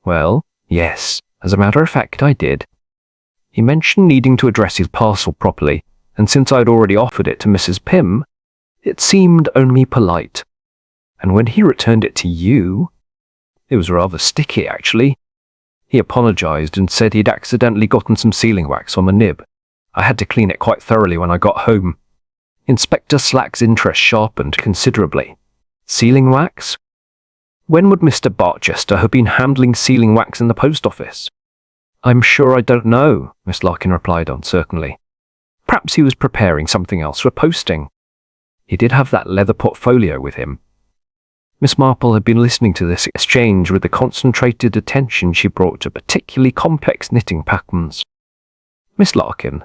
"Well, yes, as a matter of fact I did. He mentioned needing to address his parcel properly, and since I'd already offered it to Mrs. Pym, it seemed only polite. And when he returned it to you, it was rather sticky, actually. He apologized and said he'd accidentally gotten some sealing wax on the nib. I had to clean it quite thoroughly when I got home." Inspector Slack's interest sharpened considerably. Sealing wax? When would Mr. Barchester have been handling sealing wax in the post office? "I'm sure I don't know," Miss Larkin replied uncertainly. "Perhaps he was preparing something else for posting. He did have that leather portfolio with him." Miss Marple had been listening to this exchange with the concentrated attention she brought to particularly complex knitting patterns. "Miss Larkin,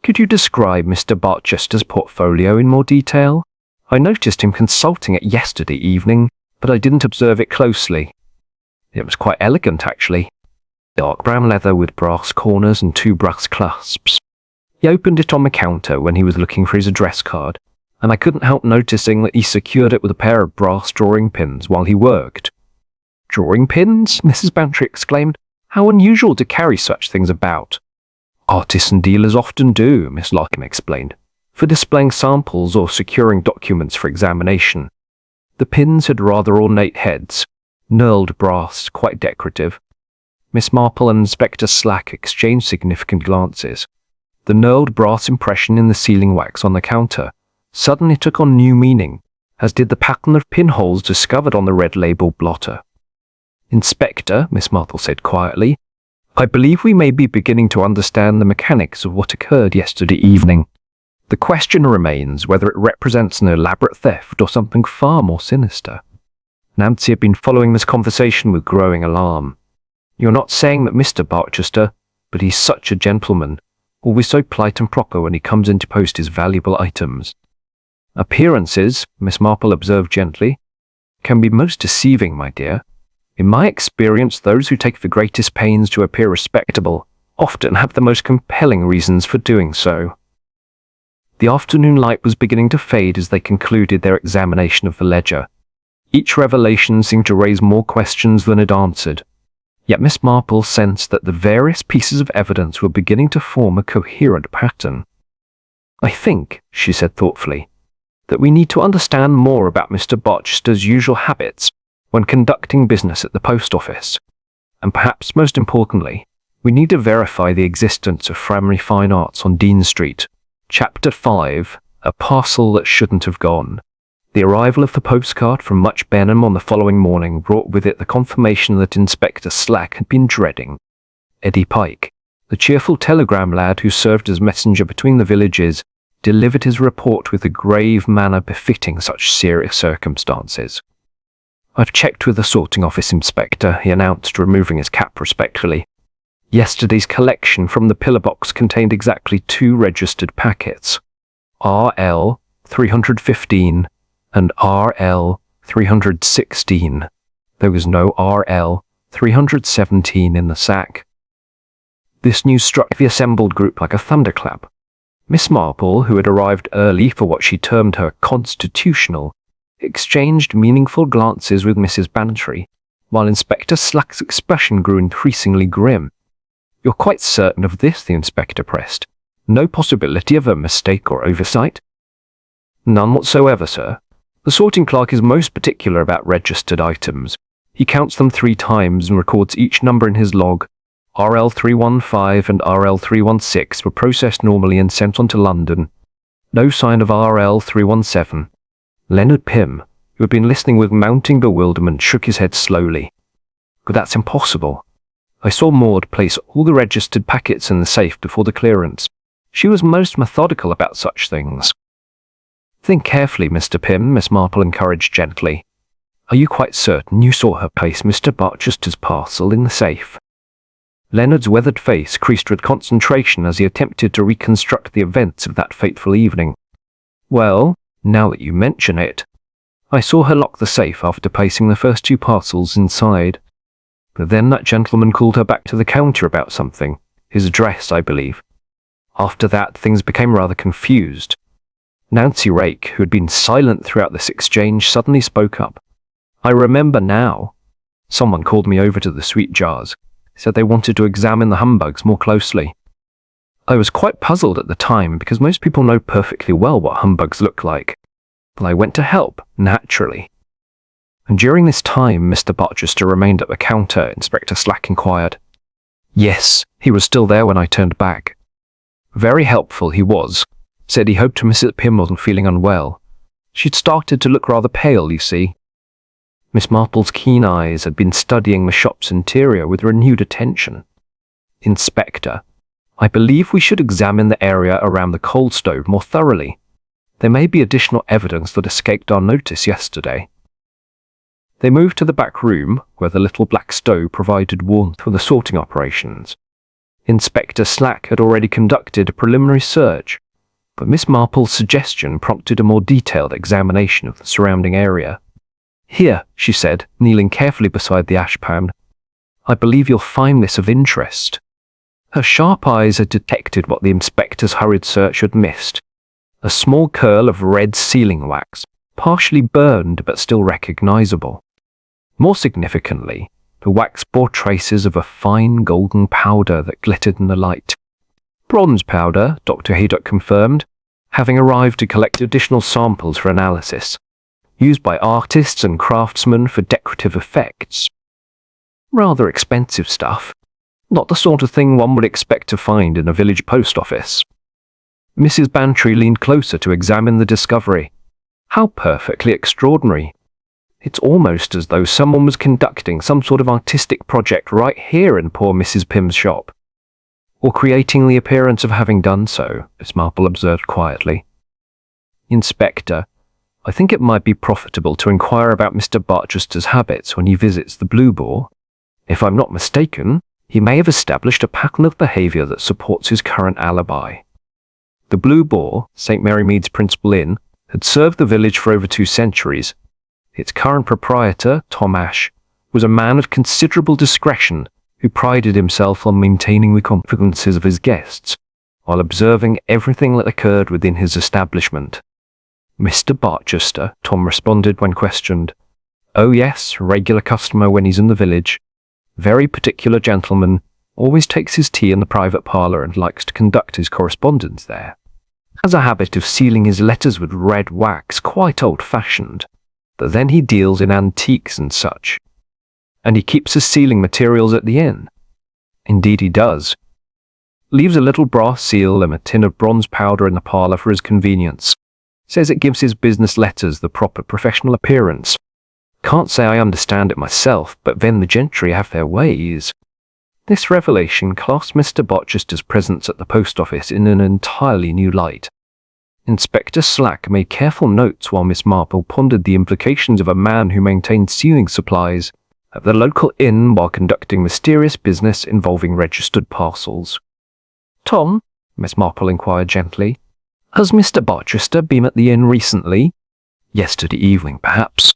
could you describe Mr. Barchester's portfolio in more detail? I noticed him consulting it yesterday evening, but I didn't observe it closely." "It was quite elegant, actually. Dark brown leather with brass corners and 2 brass clasps. He opened it on the counter when he was looking for his address card, and I couldn't help noticing that he secured it with a pair of brass drawing pins while he worked." "Drawing pins?" Mrs. Bantry exclaimed. "How unusual to carry such things about." "Artists and dealers often do," Miss Larkin explained, "for displaying samples or securing documents for examination. The pins had rather ornate heads, knurled brass, quite decorative." Miss Marple and Inspector Slack exchanged significant glances. The knurled brass impression in the sealing wax on the counter suddenly took on new meaning, as did the pattern of pinholes discovered on the red label blotter. "Inspector," Miss Marple said quietly, "I believe we may be beginning to understand the mechanics of what occurred yesterday evening. The question remains whether it represents an elaborate theft or something far more sinister." Nancy had been following this conversation with growing alarm. "You're not saying that Mr. Barchester, but he's such a gentleman, always so polite and proper when he comes in to post his valuable items." "Appearances," Miss Marple observed gently, "can be most deceiving, my dear. In my experience, those who take the greatest pains to appear respectable often have the most compelling reasons for doing so." The afternoon light was beginning to fade as they concluded their examination of the ledger. Each revelation seemed to raise more questions than it answered. Yet Miss Marple sensed that the various pieces of evidence were beginning to form a coherent pattern. "I think," she said thoughtfully, "that we need to understand more about Mr. Barchester's usual habits when conducting business at the post office. And perhaps most importantly, we need to verify the existence of Framley Fine Arts on Dean Street. Chapter 5, A Parcel That Shouldn't Have Gone. The arrival of the postcard from Much Benham on the following morning brought with it the confirmation that Inspector Slack had been dreading. Eddie Pike, the cheerful telegram lad who served as messenger between the villages, delivered his report with a grave manner befitting such serious circumstances. "I've checked with the sorting office inspector," he announced, removing his cap respectfully. "Yesterday's collection from the pillar box contained exactly 2 registered packets, RL 315 and RL 316. There was no RL 317 in the sack." This news struck the assembled group like a thunderclap. Miss Marple, who had arrived early for what she termed her constitutional, exchanged meaningful glances with Mrs. Bantry, while Inspector Slack's expression grew increasingly grim. "You're quite certain of this?" the inspector pressed. "No possibility of a mistake or oversight?" "None whatsoever, sir. The sorting clerk is most particular about registered items. He counts them 3 times and records each number in his log. RL 315 and RL 316 were processed normally and sent on to London. No sign of RL 317. Leonard Pym, who had been listening with mounting bewilderment, shook his head slowly. "But that's impossible. I saw Maud place all the registered packets in the safe before the clearance. She was most methodical about such things." "Think carefully, Mr. Pym," Miss Marple encouraged gently. "Are you quite certain you saw her place Mr. Barchester's parcel in the safe?" Leonard's weathered face creased with concentration as he attempted to reconstruct the events of that fateful evening. "Well, now that you mention it, I saw her lock the safe after placing the first 2 parcels inside. But then that gentleman called her back to the counter about something, his address, I believe. After that, things became rather confused. Nancy Rake, who had been silent throughout this exchange, suddenly spoke up. "I remember now. Someone called me over to the sweet jars, said they wanted to examine the humbugs more closely. I was quite puzzled at the time because most people know perfectly well what humbugs look like. But I went to help, naturally." "And during this time, Mr. Barchester remained at the counter?" Inspector Slack inquired. "Yes, he was still there when I turned back. Very helpful he was. Said he hoped Mrs. Pym wasn't feeling unwell. She'd started to look rather pale, you see." Miss Marple's keen eyes had been studying the shop's interior with renewed attention. "Inspector, I believe we should examine the area around the coal stove more thoroughly. There may be additional evidence that escaped our notice yesterday." They moved to the back room, where the little black stove provided warmth for the sorting operations. Inspector Slack had already conducted a preliminary search, but Miss Marple's suggestion prompted a more detailed examination of the surrounding area. "Here," she said, kneeling carefully beside the ashpan. "I believe you'll find this of interest." Her sharp eyes had detected what the inspector's hurried search had missed. A small curl of red sealing wax, partially burned but still recognizable. More significantly, the wax bore traces of a fine golden powder that glittered in the light. "Bronze powder," Dr. Haydock confirmed, having arrived to collect additional samples for analysis, used by artists and craftsmen for decorative effects. Rather expensive stuff. Not the sort of thing one would expect to find in a village post office. Mrs. Bantry leaned closer to examine the discovery. "How perfectly extraordinary. It's almost as though someone was conducting some sort of artistic project right here in poor Mrs. Pym's shop. Or creating the appearance of having done so," Miss Marple observed quietly. "Inspector, I think it might be profitable to inquire about Mr. Barchester's habits when he visits the Blue Boar. If I'm not mistaken, he may have established a pattern of behaviour that supports his current alibi." The Blue Boar, St. Mary Mead's principal inn, had served the village for over 2 centuries. Its current proprietor, Tom Ash, was a man of considerable discretion who prided himself on maintaining the confidences of his guests, while observing everything that occurred within his establishment. "Mr. Barchester," Tom responded when questioned. "Oh yes, regular customer when he's in the village. Very particular gentleman, always takes his tea in the private parlour and likes to conduct his correspondence there. Has a habit of sealing his letters with red wax, quite old-fashioned, but then he deals in antiques and such. And he keeps his sealing materials at the inn." "Indeed he does. Leaves a little brass seal and a tin of bronze powder in the parlour for his convenience. Says it gives his business letters the proper professional appearance. Can't say I understand it myself, but then the gentry have their ways. This revelation cast Mr. Barchester's presence at the post office in an entirely new light. Inspector Slack made careful notes while Miss Marple pondered the implications of a man who maintained sewing supplies at the local inn while conducting mysterious business involving registered parcels. "Tom," Miss Marple inquired gently, "has Mr. Barchester been at the inn recently?" "Yesterday evening, perhaps."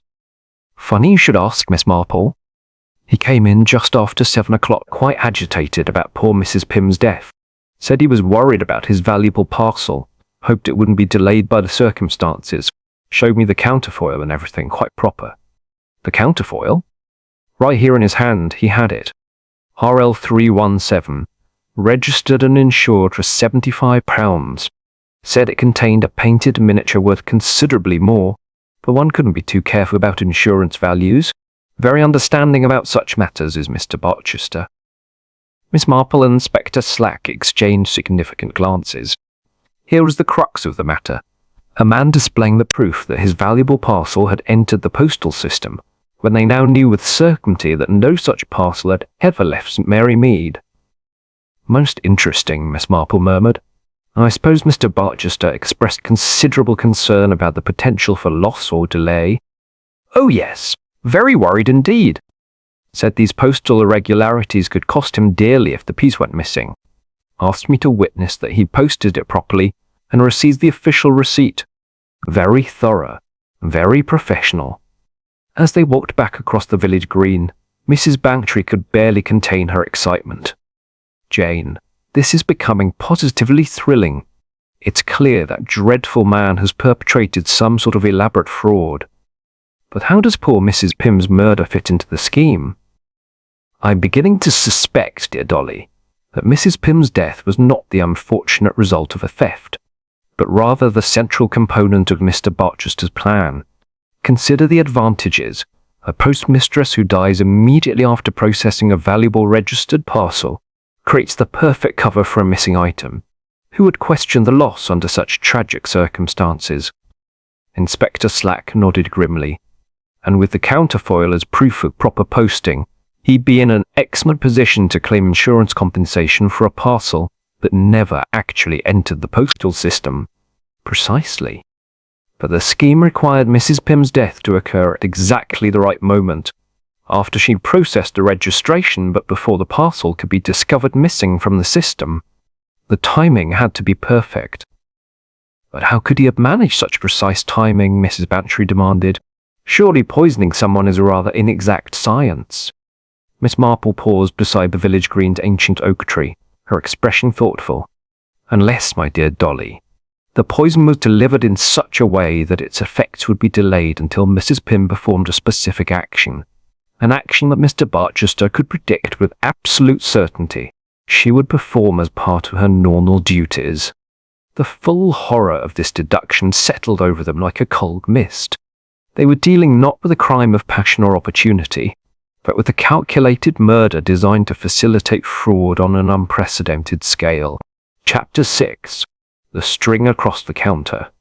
"Funny you should ask, Miss Marple. He came in just after 7 o'clock, quite agitated about poor Mrs. Pym's death. Said he was worried about his valuable parcel, hoped it wouldn't be delayed by the circumstances. Showed me the counterfoil and everything, quite proper." "The counterfoil?" Right here in his hand, he had it. RL 317, registered and insured for £75. Said it contained a painted miniature worth considerably more, but one couldn't be too careful about insurance values. Very understanding about such matters is Mr. Barchester. Miss Marple and Inspector Slack exchanged significant glances. Here was the crux of the matter. A man displaying the proof that his valuable parcel had entered the postal system, when they now knew with certainty that no such parcel had ever left St. Mary Mead. "Most interesting," Miss Marple murmured. "I suppose Mr. Barchester expressed considerable concern about the potential for loss or delay." "Oh yes, very worried indeed. Said these postal irregularities could cost him dearly if the piece went missing. Asked me to witness that he'd posted it properly and received the official receipt. Very thorough, very professional." As they walked back across the village green, Mrs. Bantry could barely contain her excitement. "Jane, this is becoming positively thrilling. It's clear that dreadful man has perpetrated some sort of elaborate fraud. But how does poor Mrs. Pym's murder fit into the scheme? I'm beginning to suspect, dear Dolly, that Mrs. Pym's death was not the unfortunate result of a theft, but rather the central component of Mr. Barchester's plan. Consider the advantages. A postmistress who dies immediately after processing a valuable registered parcel creates the perfect cover for a missing item. Who would question the loss under such tragic circumstances? Inspector Slack nodded grimly, and with the counterfoil as proof of proper posting, he'd be in an excellent position to claim insurance compensation for a parcel that never actually entered the postal system. Precisely. But the scheme required Mrs. Pym's death to occur at exactly the right moment, after she'd processed the registration but before the parcel could be discovered missing from the system. The timing had to be perfect. But how could he have managed such precise timing, Mrs. Bantry demanded. Surely poisoning someone is a rather inexact science. Miss Marple paused beside the village green's ancient oak tree, her expression thoughtful. Unless, my dear Dolly, the poison was delivered in such a way that its effects would be delayed until Mrs. Pym performed a specific action, an action that Mr. Barchester could predict with absolute certainty she would perform as part of her normal duties. The full horror of this deduction settled over them like a cold mist. They were dealing not with a crime of passion or opportunity, but with a calculated murder designed to facilitate fraud on an unprecedented scale. Chapter 6. The String Across the Counter.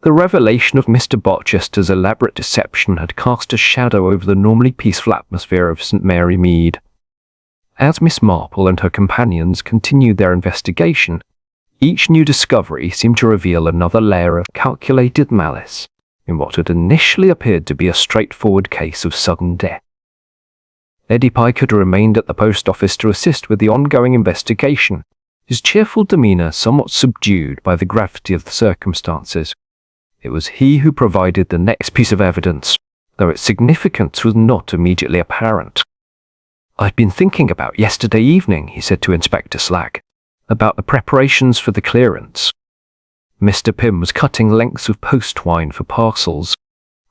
The revelation of Mr. Barchester's elaborate deception had cast a shadow over the normally peaceful atmosphere of St. Mary Mead. As Miss Marple and her companions continued their investigation, each new discovery seemed to reveal another layer of calculated malice in what had initially appeared to be a straightforward case of sudden death. Eddie Pike had remained at the post office to assist with the ongoing investigation, his cheerful demeanour somewhat subdued by the gravity of the circumstances. It was he who provided the next piece of evidence, though its significance was not immediately apparent. "I'd been thinking about yesterday evening," he said to Inspector Slack, "about the preparations for the clearance. Mr. Pym was cutting lengths of post twine for parcels.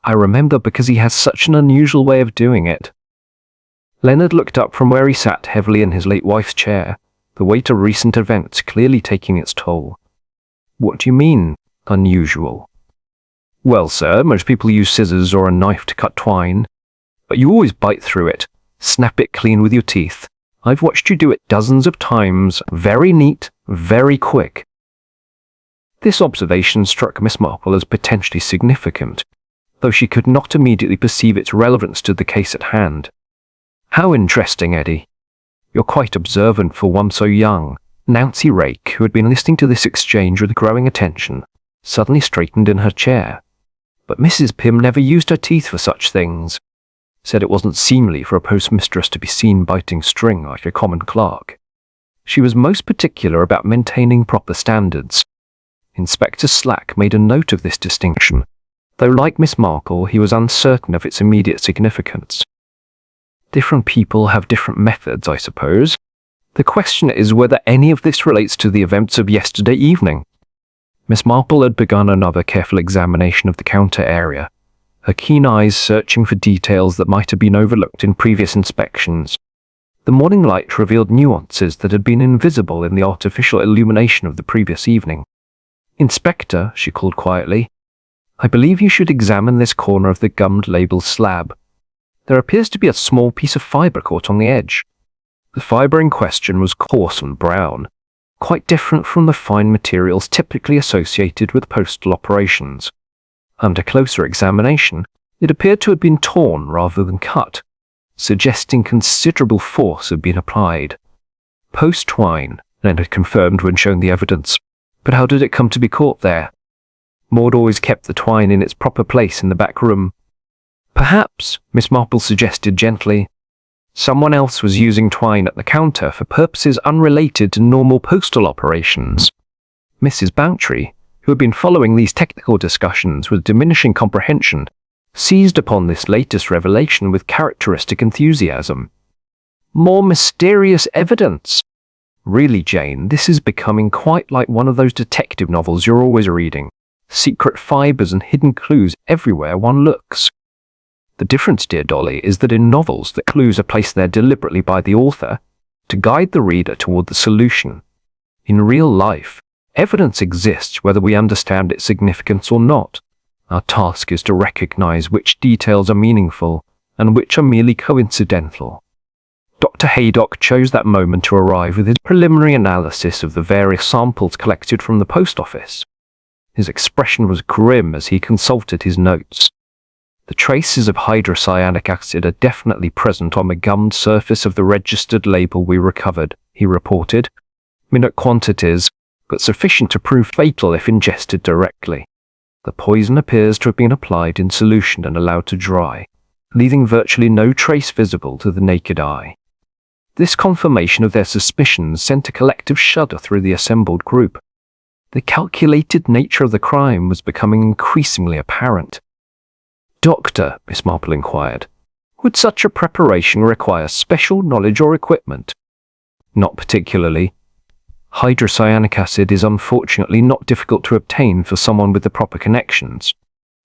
I remember because he has such an unusual way of doing it." Leonard looked up from where he sat heavily in his late wife's chair, the weight of recent events clearly taking its toll. "What do you mean, unusual?" "Well, sir, most people use scissors or a knife to cut twine, but you always bite through it, snap it clean with your teeth. I've watched you do it dozens of times, very neat, very quick." This observation struck Miss Marple as potentially significant, though she could not immediately perceive its relevance to the case at hand. "How interesting, Eddie. You're quite observant for one so young." Nancy Rake, who had been listening to this exchange with growing attention, suddenly straightened in her chair. "But Mrs. Pym never used her teeth for such things. Said it wasn't seemly for a postmistress to be seen biting string like a common clerk. She was most particular about maintaining proper standards." Inspector Slack made a note of this distinction, though like Miss Marple he was uncertain of its immediate significance. "Different people have different methods, I suppose. The question is whether any of this relates to the events of yesterday evening." Miss Marple had begun another careful examination of the counter area, her keen eyes searching for details that might have been overlooked in previous inspections. The morning light revealed nuances that had been invisible in the artificial illumination of the previous evening. "Inspector," she called quietly, "I believe you should examine this corner of the gummed label slab. There appears to be a small piece of fibre caught on the edge." The fibre in question was coarse and brown, quite different from the fine materials typically associated with postal operations. Under closer examination, it appeared to have been torn rather than cut, suggesting considerable force had been applied. "Post twine," Leonard confirmed when shown the evidence. "But how did it come to be caught there?" "Maud always kept the twine in its proper place in the back room." "Perhaps," Miss Marple suggested gently, "someone else was using twine at the counter for purposes unrelated to normal postal operations." Mrs. Bantry, who had been following these technical discussions with diminishing comprehension, seized upon this latest revelation with characteristic enthusiasm. "More mysterious evidence! Really, Jane, this is becoming quite like one of those detective novels you're always reading. Secret fibres and hidden clues everywhere one looks." "The difference, dear Dolly, is that in novels the clues are placed there deliberately by the author to guide the reader toward the solution. In real life, evidence exists whether we understand its significance or not. Our task is to recognize which details are meaningful and which are merely coincidental." Dr. Haydock chose that moment to arrive with his preliminary analysis of the various samples collected from the post office. His expression was grim as he consulted his notes. "The traces of hydrocyanic acid are definitely present on the gummed surface of the registered label we recovered," he reported. "Minute quantities, but sufficient to prove fatal if ingested directly. The poison appears to have been applied in solution and allowed to dry, leaving virtually no trace visible to the naked eye." This confirmation of their suspicions sent a collective shudder through the assembled group. The calculated nature of the crime was becoming increasingly apparent. "Doctor," Miss Marple inquired, "would such a preparation require special knowledge or equipment?" "Not particularly. Hydrocyanic acid is unfortunately not difficult to obtain for someone with the proper connections.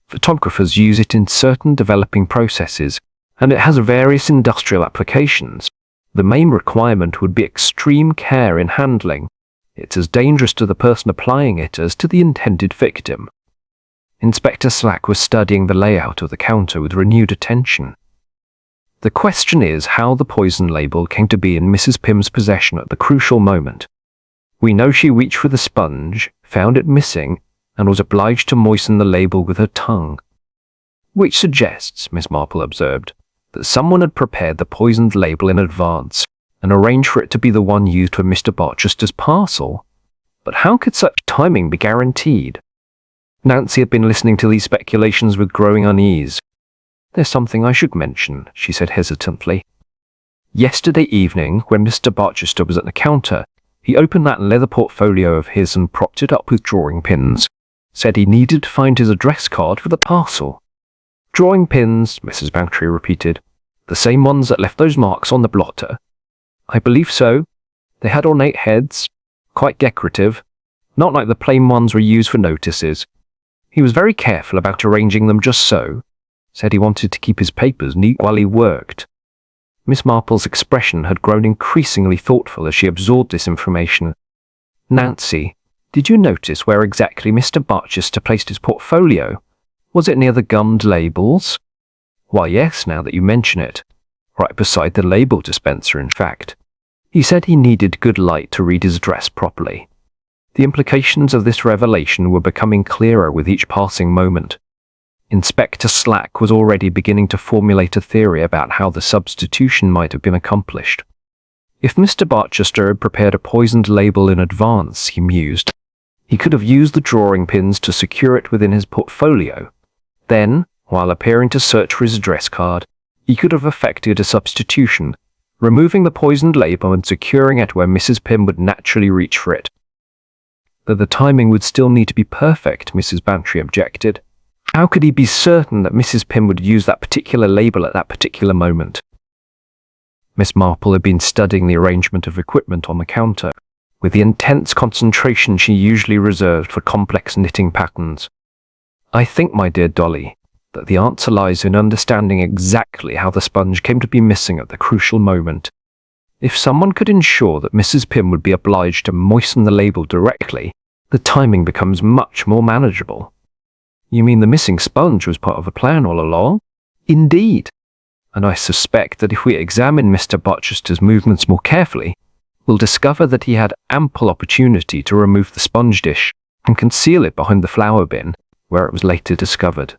Photographers use it in certain developing processes, and it has various industrial applications. The main requirement would be extreme care in handling. It's as dangerous to the person applying it as to the intended victim." Inspector Slack was studying the layout of the counter with renewed attention. "The question is how the poison label came to be in Mrs. Pym's possession at the crucial moment. We know she reached for the sponge, found it missing, and was obliged to moisten the label with her tongue." "Which suggests," Miss Marple observed, "that someone had prepared the poisoned label in advance and arranged for it to be the one used for Mr. Barchester's parcel. But how could such timing be guaranteed?" Nancy had been listening to these speculations with growing unease. "There's something I should mention," she said hesitantly. "Yesterday evening, when Mr. Barchester was at the counter, he opened that leather portfolio of his and propped it up with drawing pins. Said he needed to find his address card for the parcel." "Drawing pins," Mrs. Bantry repeated. "The same ones that left those marks on the blotter?" "I believe so. They had ornate heads, quite decorative, not like the plain ones we use for notices. He was very careful about arranging them just so. Said he wanted to keep his papers neat while he worked." Miss Marple's expression had grown increasingly thoughtful as she absorbed this information. "Nancy, did you notice where exactly Mr. Barchester placed his portfolio? Was it near the gummed labels?" "Why, yes, now that you mention it. Right beside the label dispenser, in fact. He said he needed good light to read his address properly." The implications of this revelation were becoming clearer with each passing moment. Inspector Slack was already beginning to formulate a theory about how the substitution might have been accomplished. If Mr. Barchester had prepared a poisoned label in advance, he mused, he could have used the drawing pins to secure it within his portfolio. Then, while appearing to search for his address card, he could have effected a substitution, removing the poisoned label and securing it where Mrs. Pym would naturally reach for it. But the timing would still need to be perfect, Mrs. Bantry objected. How could he be certain that Mrs. Pym would use that particular label at that particular moment? Miss Marple had been studying the arrangement of equipment on the counter, with the intense concentration she usually reserved for complex knitting patterns. I think, my dear Dolly, that the answer lies in understanding exactly how the sponge came to be missing at the crucial moment. If someone could ensure that Mrs. Pym would be obliged to moisten the label directly, the timing becomes much more manageable. You mean the missing sponge was part of a plan all along? Indeed. And I suspect that if we examine Mr. Barchester's movements more carefully, we'll discover that he had ample opportunity to remove the sponge dish and conceal it behind the flour bin, where it was later discovered.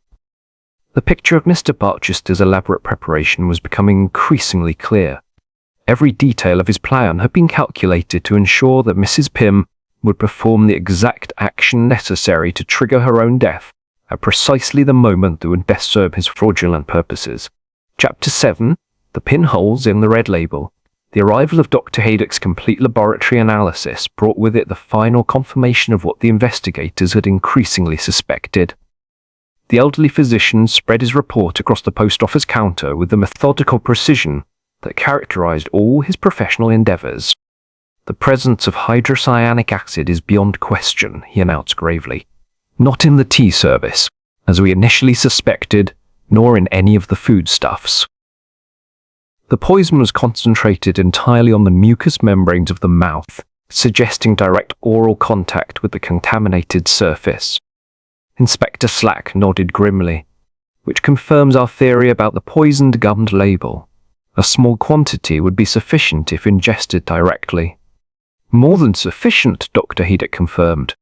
The picture of Mr. Barchester's elaborate preparation was becoming increasingly clear. Every detail of his plan had been calculated to ensure that Mrs. Pym would perform the exact action necessary to trigger her own death at precisely the moment that would best serve his fraudulent purposes. Chapter 7. The pinholes in the red label. The arrival of Dr. Haydock's complete laboratory analysis brought with it the final confirmation of what the investigators had increasingly suspected. The elderly physician spread his report across the post office counter with the methodical precision that characterized all his professional endeavors. The presence of hydrocyanic acid is beyond question, he announced gravely. Not in the tea service, as we initially suspected, nor in any of the foodstuffs. The poison was concentrated entirely on the mucous membranes of the mouth, suggesting direct oral contact with the contaminated surface. Inspector Slack nodded grimly, which confirms our theory about the poisoned gummed label. A small quantity would be sufficient if ingested directly. More than sufficient, Dr. Haydock confirmed.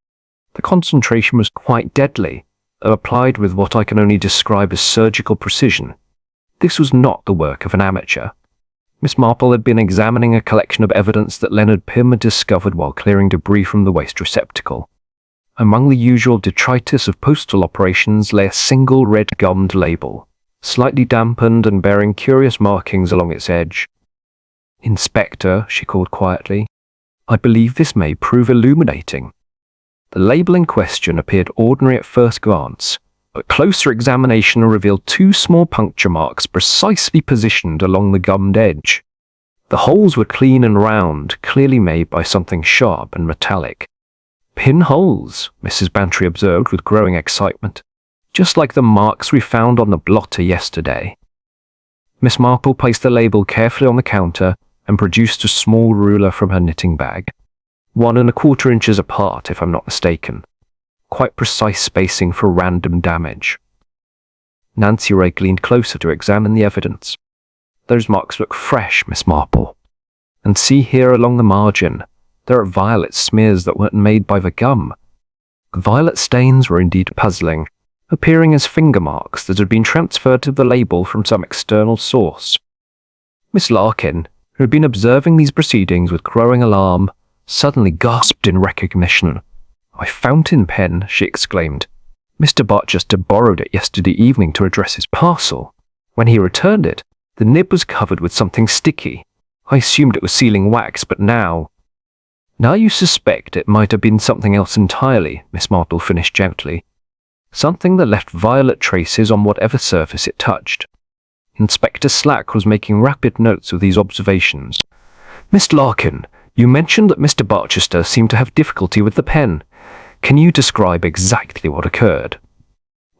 The concentration was quite deadly, applied with what I can only describe as surgical precision. This was not the work of an amateur. Miss Marple had been examining a collection of evidence that Leonard Pym had discovered while clearing debris from the waste receptacle. Among the usual detritus of postal operations lay a single red gummed label, slightly dampened and bearing curious markings along its edge. "Inspector," she called quietly, "I believe this may prove illuminating." The label in question appeared ordinary at first glance, but closer examination revealed two small puncture marks precisely positioned along the gummed edge. The holes were clean and round, clearly made by something sharp and metallic. "Pinholes," Mrs. Bantry observed with growing excitement, "just like the marks we found on the blotter yesterday." Miss Marple placed the label carefully on the counter and produced a small ruler from her knitting bag. 1¼ inches apart, if I'm not mistaken. Quite precise spacing for random damage. Nancy Ray leaned closer to examine the evidence. "Those marks look fresh, Miss Marple. And see here along the margin, there are violet smears that weren't made by the gum." The violet stains were indeed puzzling, appearing as finger marks that had been transferred to the label from some external source. Miss Larkin, who had been observing these proceedings with growing alarm, suddenly gasped in recognition. "My fountain pen," she exclaimed. "Mr. Barchester borrowed it yesterday evening to address his parcel. When he returned it, the nib was covered with something sticky. I assumed it was sealing wax, but now—" "Now you suspect it might have been something else entirely," Miss Marple finished gently. "Something that left violet traces on whatever surface it touched." Inspector Slack was making rapid notes of these observations. "Miss Larkin, you mentioned that Mr. Barchester seemed to have difficulty with the pen. Can you describe exactly what occurred?"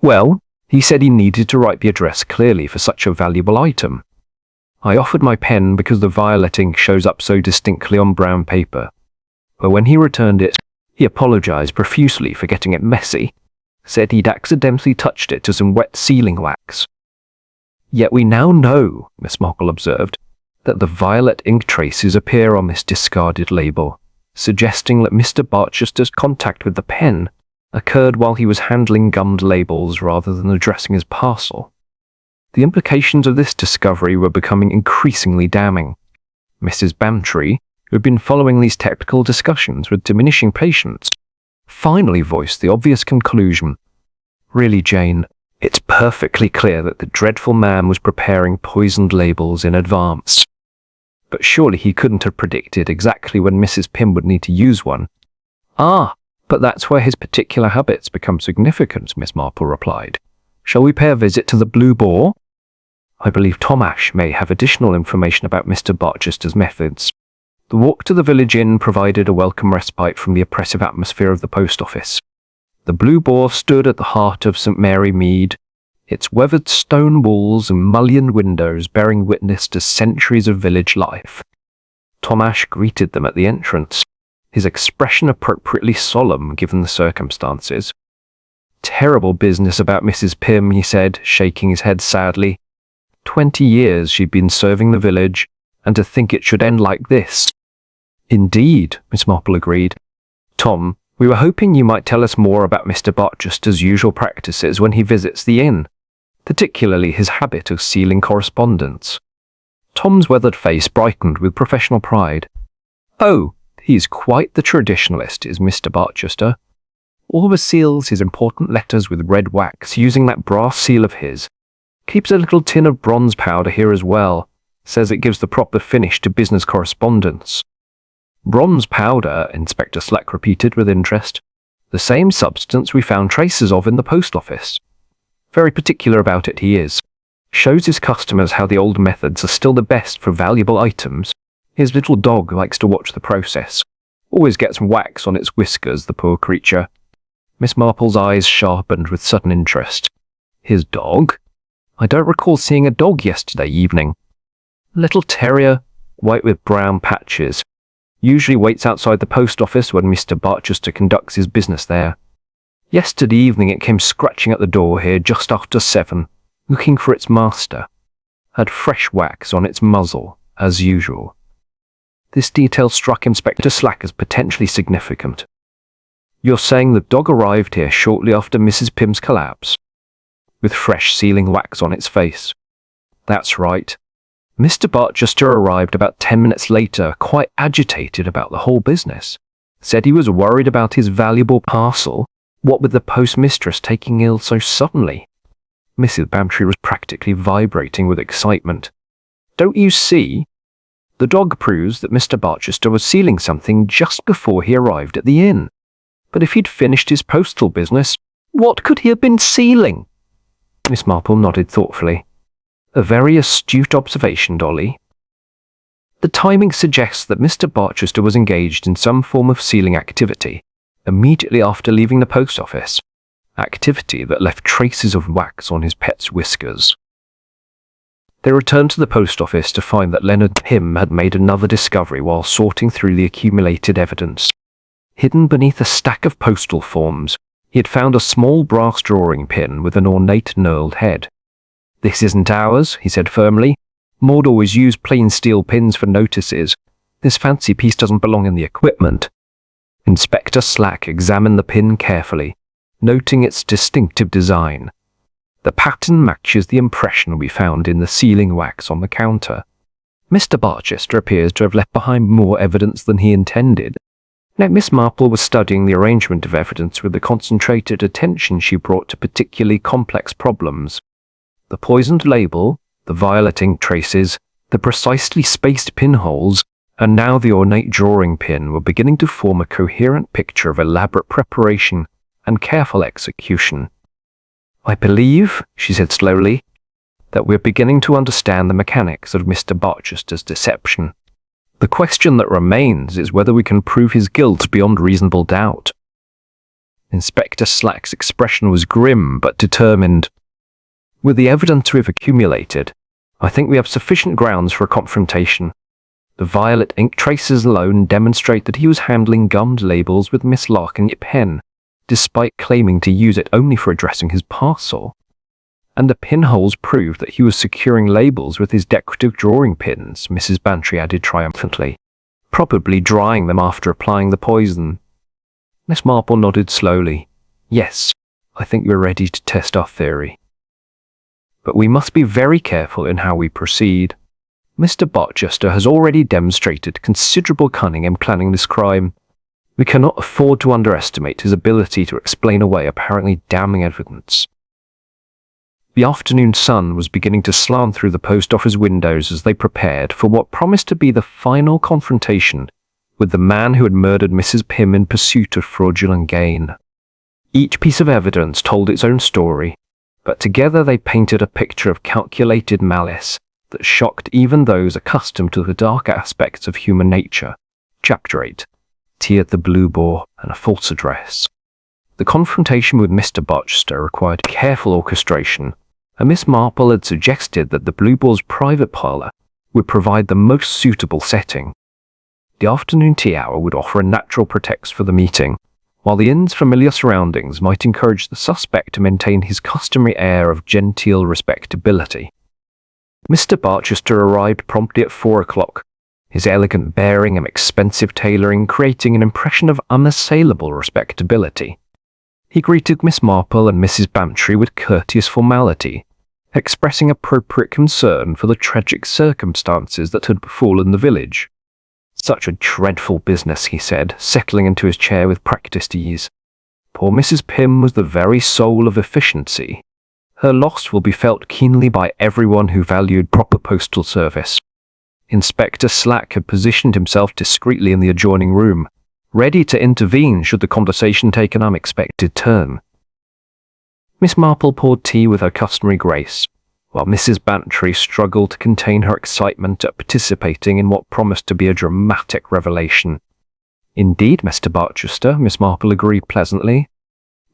"Well, he said he needed to write the address clearly for such a valuable item. I offered my pen because the violet ink shows up so distinctly on brown paper. But when he returned it, he apologized profusely for getting it messy, said he'd accidentally touched it to some wet sealing wax." "Yet we now know," Miss Marple observed, "that the violet ink traces appear on this discarded label. suggesting that Mr. Barchester's contact with the pen occurred while he was handling gummed labels rather than addressing his parcel. The implications of this discovery were becoming increasingly damning. Mrs. Bantry, who had been following these technical discussions with diminishing patience, finally voiced the obvious conclusion. Really, Jane, it's perfectly clear that the dreadful man was preparing poisoned labels in advance. But surely he couldn't have predicted exactly when Mrs. Pym would need to use one. Ah, but that's where his particular habits become significant, Miss Marple replied. Shall we pay a visit to the Blue Boar? I believe Tom Ash may have additional information about Mr. Barchester's methods. The walk to the village inn provided a welcome respite from the oppressive atmosphere of the post office. The Blue Boar stood at the heart of St. Mary Mead, its weathered stone walls and mullioned windows bearing witness to centuries of village life. Tom Ash greeted them at the entrance, his expression appropriately solemn given the circumstances. Terrible business about Mrs. Pym, he said, shaking his head sadly. 20 years she'd been serving the village, and to think it should end like this. Indeed, Miss Marple agreed. Tom, we were hoping you might tell us more about Mr. Barchester's usual practices when he visits the inn, particularly his habit of sealing correspondence. Tom's weathered face brightened with professional pride. Oh, he's quite the traditionalist, is Mr. Barchester. Always seals his important letters with red wax using that brass seal of his. Keeps a little tin of bronze powder here as well. Says it gives the proper finish to business correspondence. Bronze powder, Inspector Slack repeated with interest. The same substance we found traces of in the post office. Very particular about it he is. Shows his customers how the old methods are still the best for valuable items. His little dog likes to watch the process. Always gets wax on its whiskers, the poor creature. Miss Marple's eyes sharpened with sudden interest. His dog? I don't recall seeing a dog yesterday evening. Little terrier, white with brown patches. Usually waits outside the post office when Mr. Barchester conducts his business there. Yesterday evening it came scratching at the door here just after 7, looking for its master. Had fresh wax on its muzzle, as usual. This detail struck Inspector Slack as potentially significant. You're saying the dog arrived here shortly after Mrs. Pym's collapse, with fresh sealing wax on its face. That's right. Mr. Barchester arrived about 10 minutes later, quite agitated about the whole business. Said he was worried about his valuable parcel, what with the postmistress taking ill so suddenly. Mrs. Bantry was practically vibrating with excitement. Don't you see? The dog proves that Mr. Barchester was sealing something just before he arrived at the inn. But if he'd finished his postal business, what could he have been sealing? Miss Marple nodded thoughtfully. A very astute observation, Dolly. The timing suggests that Mr. Barchester was engaged in some form of sealing activity immediately after leaving the post office, activity that left traces of wax on his pet's whiskers. They returned to the post office to find that Leonard Pym had made another discovery while sorting through the accumulated evidence. Hidden beneath a stack of postal forms, he had found a small brass drawing pin with an ornate knurled head. This isn't ours, he said firmly. Maud always used plain steel pins for notices. This fancy piece doesn't belong in the equipment. Inspector Slack examined the pin carefully, noting its distinctive design. The pattern matches the impression we found in the sealing wax on the counter. Mr. Barchester appears to have left behind more evidence than he intended. Now, Miss Marple was studying the arrangement of evidence with the concentrated attention she brought to particularly complex problems. The poisoned label, the violet ink traces, the precisely spaced pinholes, and now the ornate drawing pin were beginning to form a coherent picture of elaborate preparation and careful execution. I believe, she said slowly, that we're beginning to understand the mechanics of Mr. Barchester's deception. The question that remains is whether we can prove his guilt beyond reasonable doubt. Inspector Slack's expression was grim but determined. With the evidence we've accumulated, I think we have sufficient grounds for a confrontation. The violet ink traces alone demonstrate that he was handling gummed labels with Miss Larkin pen, despite claiming to use it only for addressing his parcel. And the pinholes prove that he was securing labels with his decorative drawing pins, Mrs. Bantry added triumphantly. probably drying them after applying the poison. Miss Marple nodded slowly. Yes, I think we're ready to test our theory. But we must be very careful in how we proceed. Mr. Barchester has already demonstrated considerable cunning in planning this crime. We cannot afford to underestimate his ability to explain away apparently damning evidence. The afternoon sun was beginning to slant through the post office windows as they prepared for what promised to be the final confrontation with the man who had murdered Mrs. Pym in pursuit of fraudulent gain. Each piece of evidence told its own story, but together they painted a picture of calculated malice that shocked even those accustomed to the dark aspects of human nature. Chapter 8. Tea at the Blue Boar and a false address. The confrontation with Mr. Barchester required careful orchestration, and Miss Marple had suggested that the Blue Boar's private parlour would provide the most suitable setting. The afternoon tea hour would offer a natural pretext for the meeting, while the inn's familiar surroundings might encourage the suspect to maintain his customary air of genteel respectability. Mr. Barchester arrived promptly at 4 o'clock, his elegant bearing and expensive tailoring creating an impression of unassailable respectability. He greeted Miss Marple and Mrs. Bantry with courteous formality, expressing appropriate concern for the tragic circumstances that had befallen the village. Such a dreadful business, he said, settling into his chair with practised ease. Poor Mrs. Pym was the very soul of efficiency. Her loss will be felt keenly by everyone who valued proper postal service. Inspector Slack had positioned himself discreetly in the adjoining room, ready to intervene should the conversation take an unexpected turn. Miss Marple poured tea with her customary grace, while Mrs. Bantry struggled to contain her excitement at participating in what promised to be a dramatic revelation. Indeed, Mr. Barchester, Miss Marple agreed pleasantly.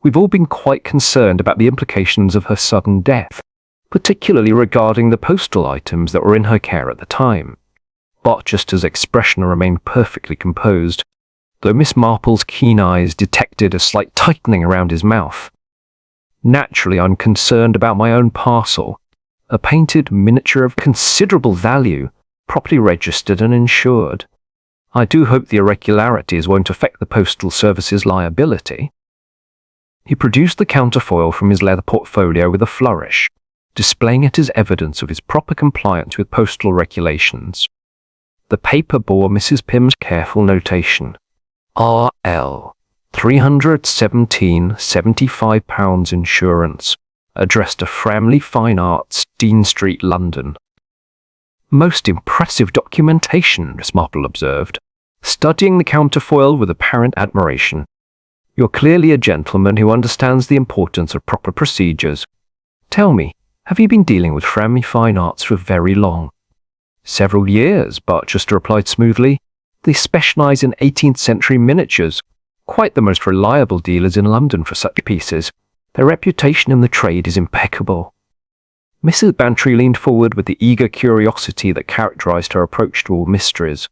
We've all been quite concerned about the implications of her sudden death, particularly regarding the postal items that were in her care at the time. Barchester's expression remained perfectly composed, though Miss Marple's keen eyes detected a slight tightening around his mouth. Naturally, I'm concerned about my own parcel, a painted miniature of considerable value, properly registered and insured. I do hope the irregularities won't affect the postal service's liability. He produced the counterfoil from his leather portfolio with a flourish, displaying it as evidence of his proper compliance with postal regulations. The paper bore Mrs. Pym's careful notation. R.L. £317.75 insurance, addressed to Framley Fine Arts, Dean Street, London. Most impressive documentation, Miss Marple observed, studying the counterfoil with apparent admiration. You're clearly a gentleman who understands the importance of proper procedures. Tell me, have you been dealing with Framley Fine Arts for very long? Several years, Barchester replied smoothly. They specialise in 18th century miniatures, quite the most reliable dealers in London for such pieces. Their reputation in the trade is impeccable. Mrs. Bantry leaned forward with the eager curiosity that characterised her approach to all mysteries.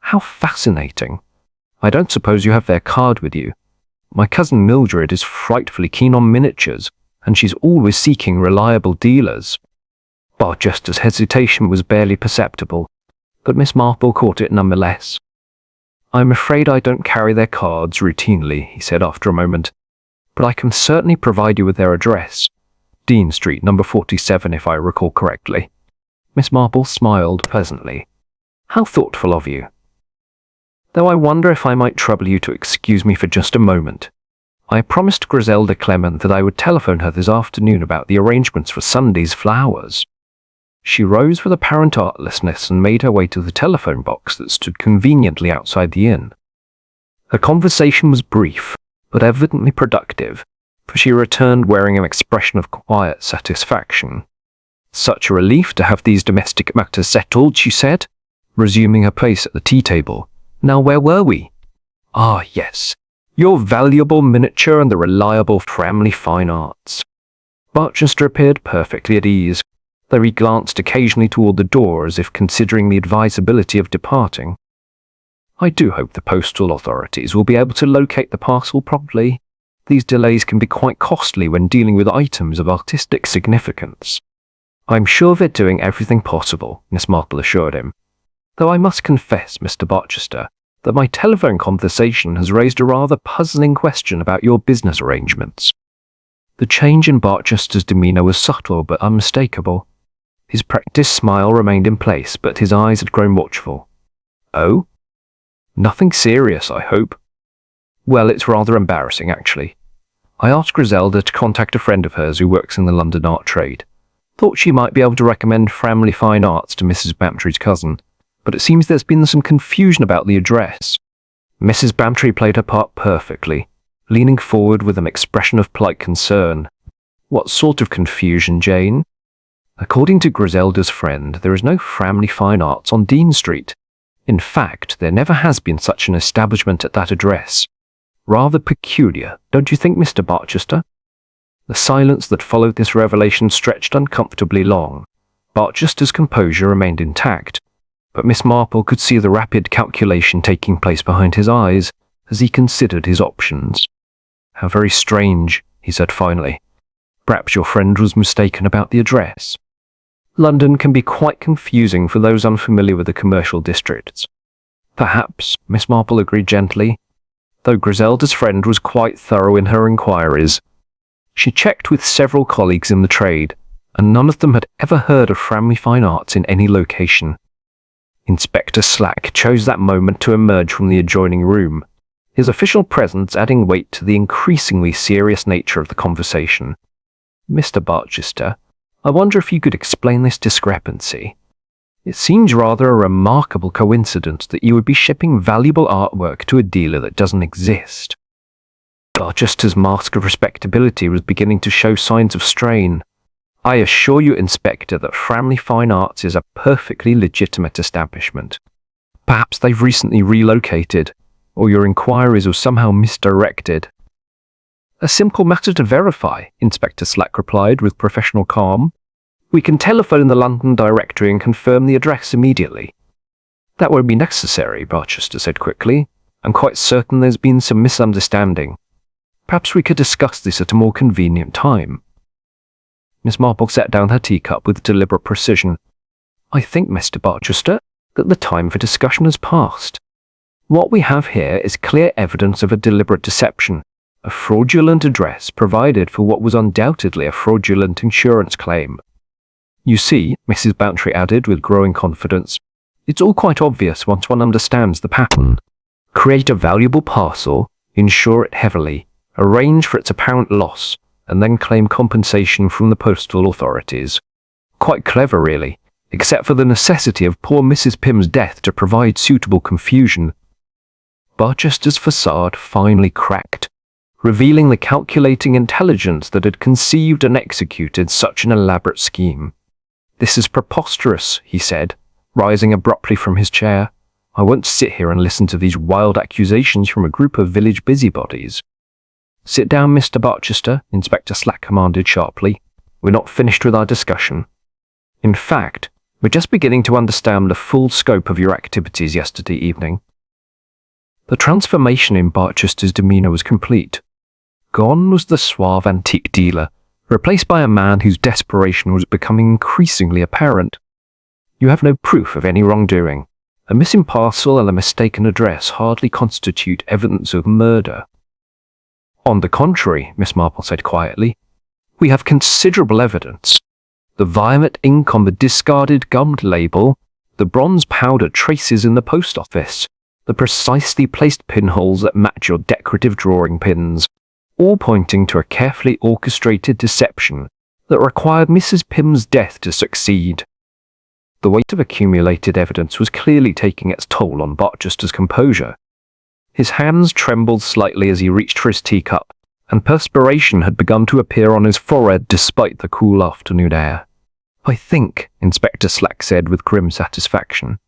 How fascinating. I don't suppose you have their card with you. My cousin Mildred is frightfully keen on miniatures, and she's always seeking reliable dealers. Barchester's hesitation was barely perceptible, but Miss Marple caught it nonetheless. I'm afraid I don't carry their cards routinely, he said after a moment, but I can certainly provide you with their address. Dean Street, number 47, if I recall correctly. Miss Marple smiled pleasantly. How thoughtful of you. Though I wonder if I might trouble you to excuse me for just a moment. I promised Griselda Clement that I would telephone her this afternoon about the arrangements for Sunday's flowers. She rose with apparent artlessness and made her way to the telephone box that stood conveniently outside the inn. Her conversation was brief, but evidently productive, for she returned wearing an expression of quiet satisfaction. Such a relief to have these domestic matters settled, she said, resuming her place at the tea table. Now where were we? Ah, yes, your valuable miniature and the reliable Framley Fine Arts. Barchester appeared perfectly at ease, though he glanced occasionally toward the door as if considering the advisability of departing. I do hope the postal authorities will be able to locate the parcel promptly. These delays can be quite costly when dealing with items of artistic significance. I'm sure they're doing everything possible, Miss Marple assured him. Though I must confess, Mr. Barchester, that my telephone conversation has raised a rather puzzling question about your business arrangements." The change in Barchester's demeanour was subtle but unmistakable. His practised smile remained in place, but his eyes had grown watchful. "Oh? Nothing serious, I hope." "Well, it's rather embarrassing, actually. I asked Griselda to contact a friend of hers who works in the London art trade. Thought she might be able to recommend Framley Fine Arts to Mrs. Bamtry's cousin, but it seems there's been some confusion about the address." Mrs. Bamtry played her part perfectly, leaning forward with an expression of polite concern. "What sort of confusion, Jane?" "According to Griselda's friend, there is no Framley Fine Arts on Dean Street. In fact, there never has been such an establishment at that address. Rather peculiar, don't you think, Mr. Barchester?" The silence that followed this revelation stretched uncomfortably long. Barchester's composure remained intact, but Miss Marple could see the rapid calculation taking place behind his eyes as he considered his options. "How very strange," he said finally. "Perhaps your friend was mistaken about the address." London can be quite confusing for those unfamiliar with the commercial districts. "Perhaps," Miss Marple agreed gently, though Griselda's friend was quite thorough in her inquiries. She checked with several colleagues in the trade, and none of them had ever heard of Framley Fine Arts in any location. Inspector Slack chose that moment to emerge from the adjoining room, his official presence adding weight to the increasingly serious nature of the conversation. "Mr. Barchester, I wonder if you could explain this discrepancy. It seems rather a remarkable coincidence that you would be shipping valuable artwork to a dealer that doesn't exist." Barchester's mask of respectability was beginning to show signs of strain. "I assure you, Inspector, that Framley Fine Arts is a perfectly legitimate establishment. Perhaps they've recently relocated, or your inquiries were somehow misdirected." "A simple matter to verify," Inspector Slack replied with professional calm. "We can telephone the London directory and confirm the address immediately." "That won't be necessary," Barchester said quickly. "I'm quite certain there's been some misunderstanding. Perhaps we could discuss this at a more convenient time." Miss Marple set down her teacup with deliberate precision. "I think, Mr. Barchester, that the time for discussion has passed. What we have here is clear evidence of a deliberate deception, a fraudulent address provided for what was undoubtedly a fraudulent insurance claim. You see," Mrs. Bantry added with growing confidence, "it's all quite obvious once one understands the pattern. Create a valuable parcel, insure it heavily, arrange for its apparent loss, and then claim compensation from the postal authorities. Quite clever, really, except for the necessity of poor Mrs. Pym's death to provide suitable confusion." Barchester's facade finally cracked, revealing the calculating intelligence that had conceived and executed such an elaborate scheme. "This is preposterous," he said, rising abruptly from his chair. "I won't sit here and listen to these wild accusations from a group of village busybodies." "Sit down, Mr. Barchester," Inspector Slack commanded sharply. "We're not finished with our discussion. In fact, we're just beginning to understand the full scope of your activities yesterday evening." The transformation in Barchester's demeanour was complete. Gone was the suave antique dealer, replaced by a man whose desperation was becoming increasingly apparent. "You have no proof of any wrongdoing. A missing parcel and a mistaken address hardly constitute evidence of murder." "On the contrary," Miss Marple said quietly, "we have considerable evidence. The violet ink on the discarded gummed label, the bronze powder traces in the post office, the precisely placed pinholes that match your decorative drawing pins, all pointing to a carefully orchestrated deception that required Mrs. Pym's death to succeed." The weight of accumulated evidence was clearly taking its toll on Barchester's composure. His hands trembled slightly as he reached for his teacup, and perspiration had begun to appear on his forehead despite the cool afternoon air. "I think," Inspector Slack said with grim satisfaction,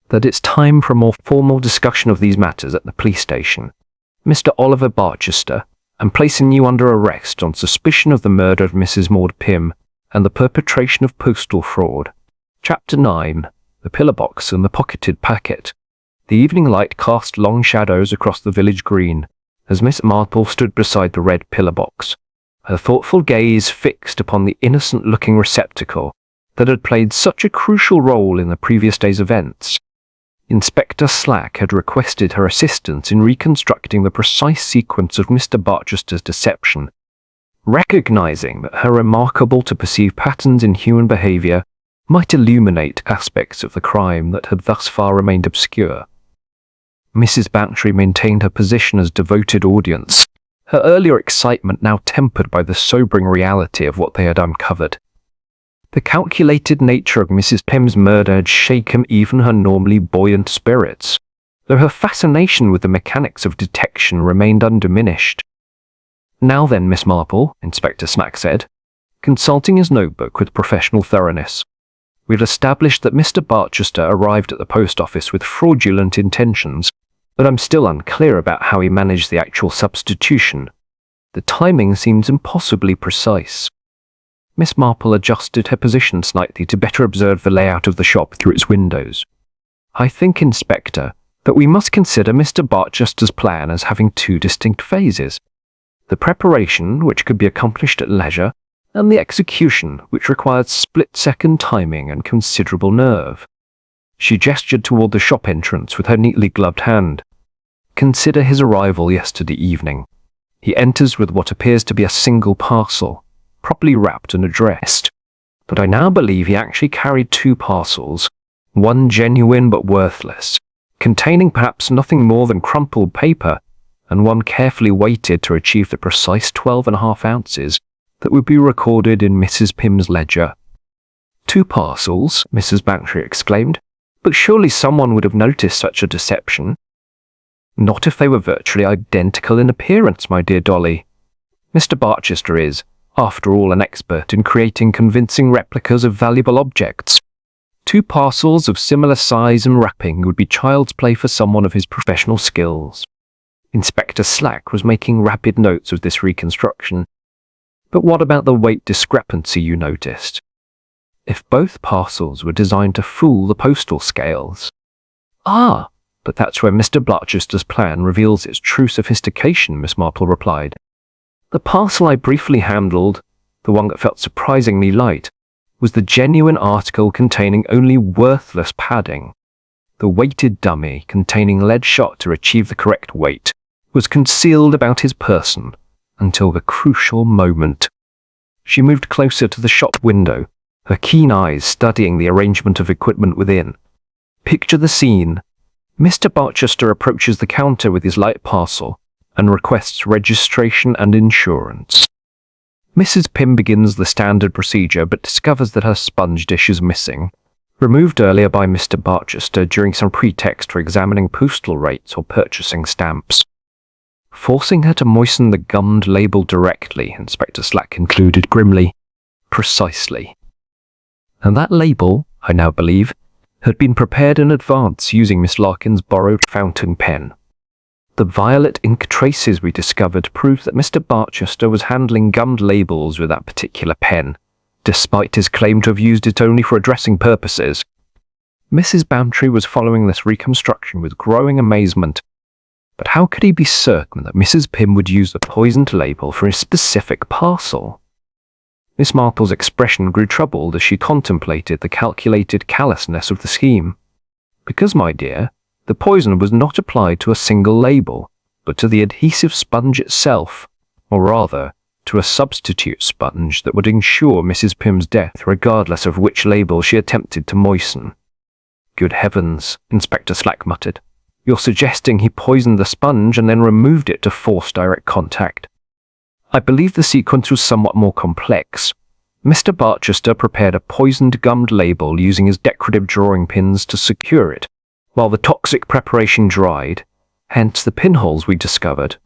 "that it's time for a more formal discussion of these matters at the police station. Mr. Oliver Barchester, I'm placing you under arrest on suspicion of the murder of Mrs. Maud Pym and the perpetration of postal fraud." Chapter 9. The Pillar Box and the Pocketed Packet. The evening light cast long shadows across the village green as Miss Marple stood beside the red pillar box, her thoughtful gaze fixed upon the innocent-looking receptacle that had played such a crucial role in the previous day's events. Inspector Slack had requested her assistance in reconstructing the precise sequence of Mr. Barchester's deception, recognizing that her remarkable to perceive patterns in human behavior might illuminate aspects of the crime that had thus far remained obscure. Mrs. Bantry maintained her position as devoted audience, her earlier excitement now tempered by the sobering reality of what they had uncovered. The calculated nature of Mrs. Pym's murder had shaken even her normally buoyant spirits, though her fascination with the mechanics of detection remained undiminished. "Now then, Miss Marple," Inspector Slack said, consulting his notebook with professional thoroughness, "we've established that Mr. Barchester arrived at the post office with fraudulent intentions, but I'm still unclear about how he managed the actual substitution. The timing seems impossibly precise." Miss Marple adjusted her position slightly to better observe the layout of the shop through its windows. "I think, Inspector, that we must consider Mr. Barchester's plan as having two distinct phases. The preparation, which could be accomplished at leisure, and the execution, which required split-second timing and considerable nerve." She gestured toward the shop entrance with her neatly gloved hand. "Consider his arrival yesterday evening. He enters with what appears to be a single parcel, properly wrapped and addressed. But I now believe he actually carried two parcels, one genuine but worthless, containing perhaps nothing more than crumpled paper, and one carefully weighted to achieve the precise 12.5 ounces that would be recorded in Mrs. Pym's ledger." "Two parcels?" Mrs. Bantry exclaimed. "But surely someone would have noticed such a deception." "Not if they were virtually identical in appearance, my dear Dolly. Mr. Barchester is, after all, an expert in creating convincing replicas of valuable objects. Two parcels of similar size and wrapping would be child's play for someone of his professional skills." Inspector Slack was making rapid notes of this reconstruction. "But what about the weight discrepancy you noticed? If both parcels were designed to fool the postal scales—" "Ah, but that's where Mr. Barchester's plan reveals its true sophistication," Miss Marple replied. "The parcel I briefly handled, the one that felt surprisingly light, was the genuine article containing only worthless padding. The weighted dummy, containing lead shot to achieve the correct weight, was concealed about his person until the crucial moment." She moved closer to the shop window, her keen eyes studying the arrangement of equipment within. "Picture the scene. Mr. Barchester approaches the counter with his light parcel and requests registration and insurance. Mrs. Pym begins the standard procedure but discovers that her sponge dish is missing, removed earlier by Mr. Barchester during some pretext for examining postal rates or purchasing stamps. Forcing her to moisten the gummed label directly, Inspector Slack concluded grimly. Precisely. And that label, I now believe, had been prepared in advance using Miss Larkin's borrowed fountain pen. The violet ink traces we discovered proved that Mr. Barchester was handling gummed labels with that particular pen, despite his claim to have used it only for addressing purposes. Mrs. Bantry was following this reconstruction with growing amazement. But how could he be certain that Mrs. Pym would use the poisoned label for a specific parcel? Miss Marple's expression grew troubled as she contemplated the calculated callousness of the scheme. Because, my dear, the poison was not applied to a single label, but to the adhesive sponge itself, or rather, to a substitute sponge that would ensure Mrs. Pym's death regardless of which label she attempted to moisten. Good heavens, Inspector Slack muttered. You're suggesting he poisoned the sponge and then removed it to force direct contact. I believe the sequence was somewhat more complex. Mr. Barchester prepared a poisoned gummed label using his decorative drawing pins to secure it, while the toxic preparation dried, hence the pinholes we discovered.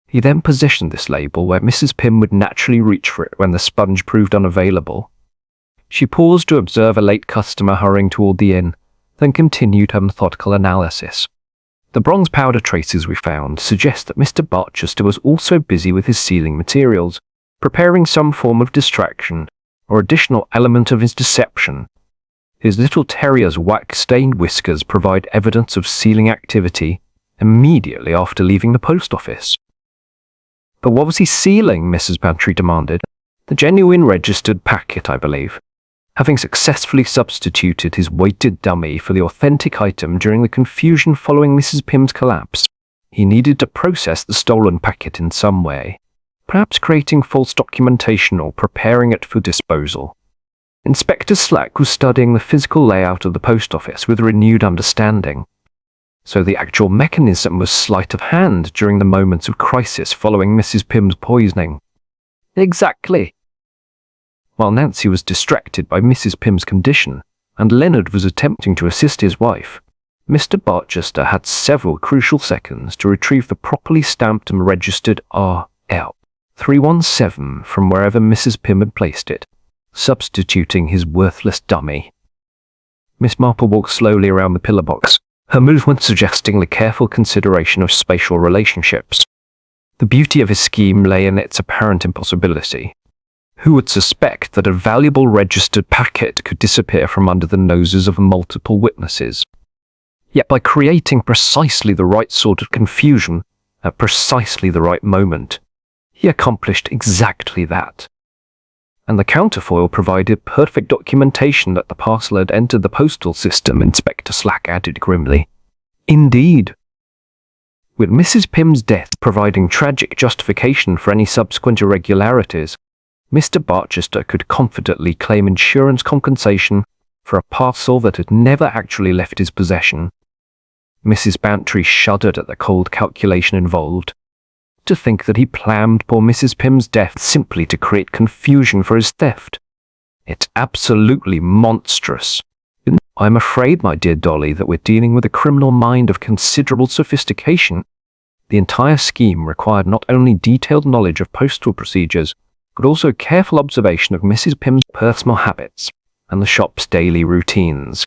He then positioned this label where Mrs. Pym would naturally reach for it when the sponge proved unavailable. She paused to observe a late customer hurrying toward the inn, then continued her methodical analysis. The bronze powder traces we found suggest that Mr. Barchester was also busy with his sealing materials, preparing some form of distraction or additional element of his deception. His little terrier's wax-stained whiskers provide evidence of sealing activity immediately after leaving the post office. But what was he sealing? Mrs. Bantry demanded. The genuine registered packet, I believe. Having successfully substituted his weighted dummy for the authentic item during the confusion following Mrs. Pym's collapse, he needed to process the stolen packet in some way, perhaps creating false documentation or preparing it for disposal. Inspector Slack was studying the physical layout of the post office with renewed understanding. So the actual mechanism was sleight of hand during the moments of crisis following Mrs. Pym's poisoning. Exactly. While Nancy was distracted by Mrs. Pym's condition, and Leonard was attempting to assist his wife, Mr. Barchester had several crucial seconds to retrieve the properly stamped and registered RL 317 from wherever Mrs. Pym had placed it, substituting his worthless dummy. Miss Marple walked slowly around the pillar box, her movement suggesting the careful consideration of spatial relationships. The beauty of his scheme lay in its apparent impossibility. Who would suspect that a valuable registered packet could disappear from under the noses of multiple witnesses? Yet by creating precisely the right sort of confusion at precisely the right moment, he accomplished exactly that. And the counterfoil provided perfect documentation that the parcel had entered the postal system, Inspector Slack added grimly. Indeed. With Mrs. Pym's death providing tragic justification for any subsequent irregularities, Mr. Barchester could confidently claim insurance compensation for a parcel that had never actually left his possession. Mrs. Bantry shuddered at the cold calculation involved. To think that he planned poor Mrs. Pym's death simply to create confusion for his theft. It's absolutely monstrous. I'm afraid, my dear Dolly, that we're dealing with a criminal mind of considerable sophistication. The entire scheme required not only detailed knowledge of postal procedures, but also careful observation of Mrs. Pym's personal habits and the shop's daily routines.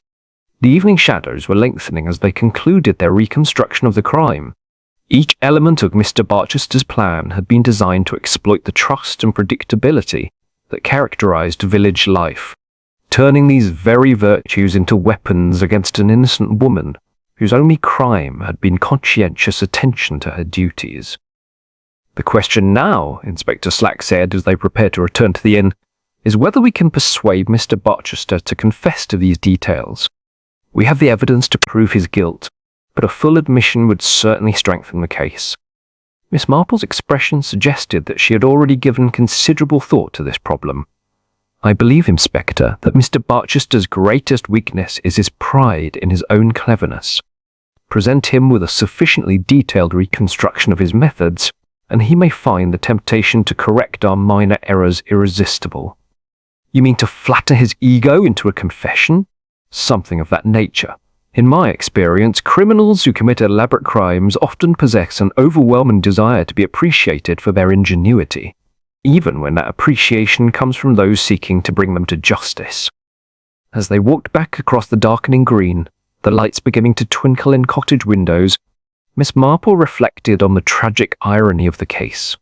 The evening shadows were lengthening as they concluded their reconstruction of the crime. Each element of Mr. Barchester's plan had been designed to exploit the trust and predictability that characterized village life, turning these very virtues into weapons against an innocent woman whose only crime had been conscientious attention to her duties. The question now, Inspector Slack said as they prepared to return to the inn, is whether we can persuade Mr. Barchester to confess to these details. We have the evidence to prove his guilt, but a full admission would certainly strengthen the case. Miss Marple's expression suggested that she had already given considerable thought to this problem. I believe, Inspector, that Mr. Barchester's greatest weakness is his pride in his own cleverness. Present him with a sufficiently detailed reconstruction of his methods, and he may find the temptation to correct our minor errors irresistible. You mean to flatter his ego into a confession? Something of that nature. In my experience, criminals who commit elaborate crimes often possess an overwhelming desire to be appreciated for their ingenuity, even when that appreciation comes from those seeking to bring them to justice. As they walked back across the darkening green, the lights beginning to twinkle in cottage windows, Miss Marple reflected on the tragic irony of the case.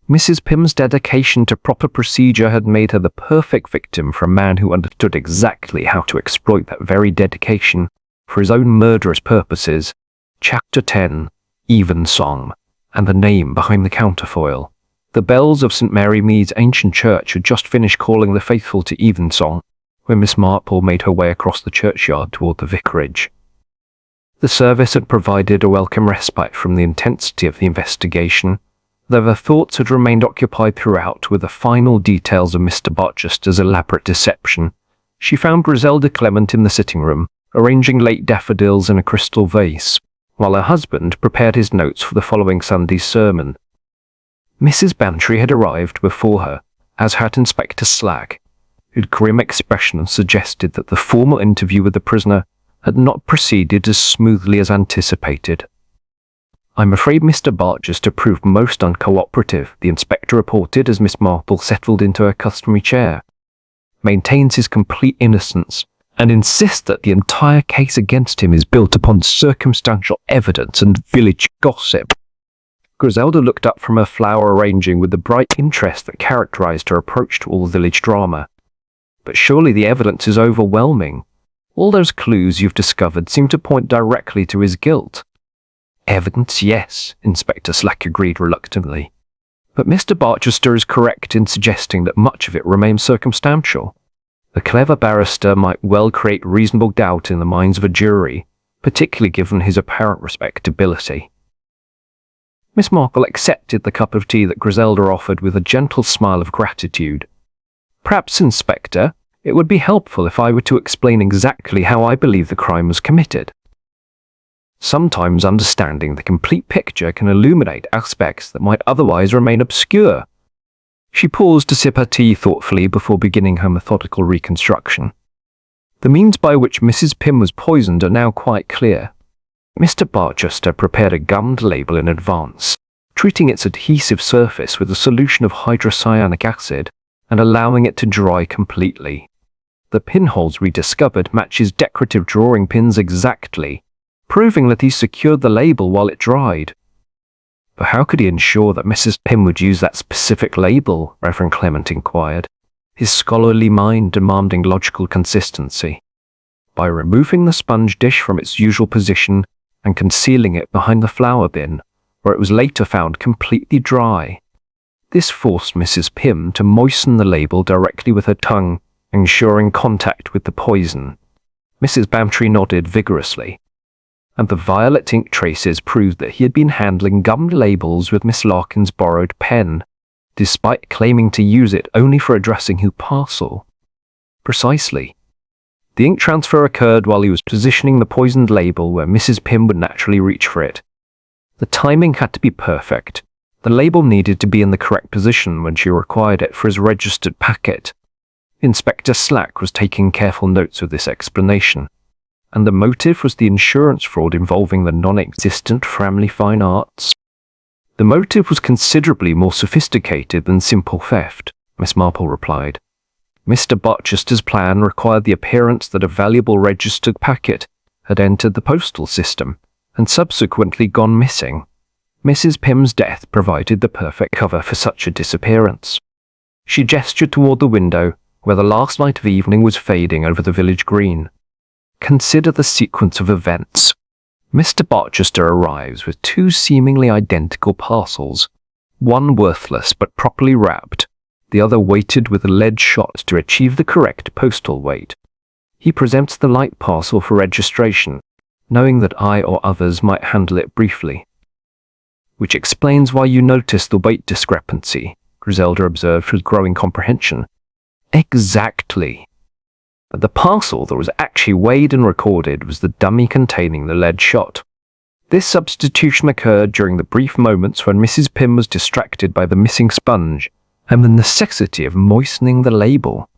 Mrs. Pym's dedication to proper procedure had made her the perfect victim for a man who understood exactly how to exploit that very dedication for his own murderous purposes. Chapter 10, Evensong, and the name behind the counterfoil. The bells of St. Mary Mead's ancient church had just finished calling the faithful to evensong when Miss Marple made her way across the churchyard toward the vicarage. The service had provided a welcome respite from the intensity of the investigation, though her thoughts had remained occupied throughout with the final details of Mr. Barchester's elaborate deception. She found Griselda Clement in the sitting room, arranging late daffodils in a crystal vase, while her husband prepared his notes for the following Sunday's sermon. Mrs. Bantry had arrived before her, as had Inspector Slack, whose grim expression suggested that the formal interview with the prisoner had not proceeded as smoothly as anticipated. I'm afraid Mr. Barchester proved most uncooperative, the inspector reported as Miss Marple settled into her customary chair. Maintains his complete innocence, and insists that the entire case against him is built upon circumstantial evidence and village gossip. Griselda looked up from her flower arranging with the bright interest that characterized her approach to all village drama. But surely the evidence is overwhelming. All those clues you've discovered seem to point directly to his guilt. Evidence, yes, Inspector Slack agreed reluctantly. But Mr. Barchester is correct in suggesting that much of it remains circumstantial. The clever barrister might well create reasonable doubt in the minds of a jury, particularly given his apparent respectability. Miss Marple accepted the cup of tea that Griselda offered with a gentle smile of gratitude. "Perhaps, Inspector, it would be helpful if I were to explain exactly how I believe the crime was committed. Sometimes understanding the complete picture can illuminate aspects that might otherwise remain obscure." She paused to sip her tea thoughtfully before beginning her methodical reconstruction. The means by which Mrs. Pym was poisoned are now quite clear. Mr. Barchester prepared a gummed label in advance, treating its adhesive surface with a solution of hydrocyanic acid and allowing it to dry completely. The pinholes we discovered match his decorative drawing pins exactly, proving that he secured the label while it dried. But how could he ensure that Mrs. Pym would use that specific label? Reverend Clement inquired, his scholarly mind demanding logical consistency. By removing the sponge dish from its usual position and concealing it behind the flour bin, where it was later found completely dry. This forced Mrs. Pym to moisten the label directly with her tongue, ensuring contact with the poison. Mrs. Bantry nodded vigorously, and the violet ink traces proved that he had been handling gummed labels with Miss Larkin's borrowed pen, despite claiming to use it only for addressing her parcel. Precisely. The ink transfer occurred while he was positioning the poisoned label where Mrs. Pym would naturally reach for it. The timing had to be perfect. The label needed to be in the correct position when she required it for his registered packet. Inspector Slack was taking careful notes of this explanation, and the motive was the insurance fraud involving the non-existent Framley Fine Arts. The motive was considerably more sophisticated than simple theft, Miss Marple replied. Mr. Barchester's plan required the appearance that a valuable registered packet had entered the postal system and subsequently gone missing. Mrs. Pym's death provided the perfect cover for such a disappearance. She gestured toward the window, where the last light of evening was fading over the village green. Consider the sequence of events. Mr. Barchester arrives with two seemingly identical parcels, one worthless but properly wrapped, the other weighted with a lead shot to achieve the correct postal weight. He presents the light parcel for registration, knowing that I or others might handle it briefly. "Which explains why you noticed the weight discrepancy," Griselda observed with growing comprehension. "Exactly. But the parcel that was actually weighed and recorded was the dummy containing the lead shot. This substitution occurred during the brief moments when Mrs. Pym was distracted by the missing sponge and the necessity of moistening the label."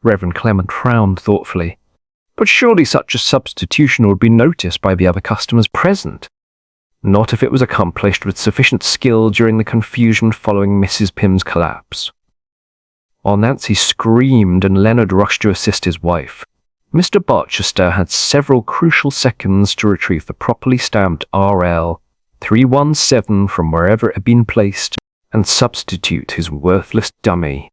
Reverend Clement frowned thoughtfully. "But surely such a substitution would be noticed by the other customers present. Not if it was accomplished with sufficient skill during the confusion following Mrs. Pym's collapse." While Nancy screamed and Leonard rushed to assist his wife, Mr. Barchester had several crucial seconds to retrieve the properly stamped RL 317 from wherever it had been placed and substitute his worthless dummy.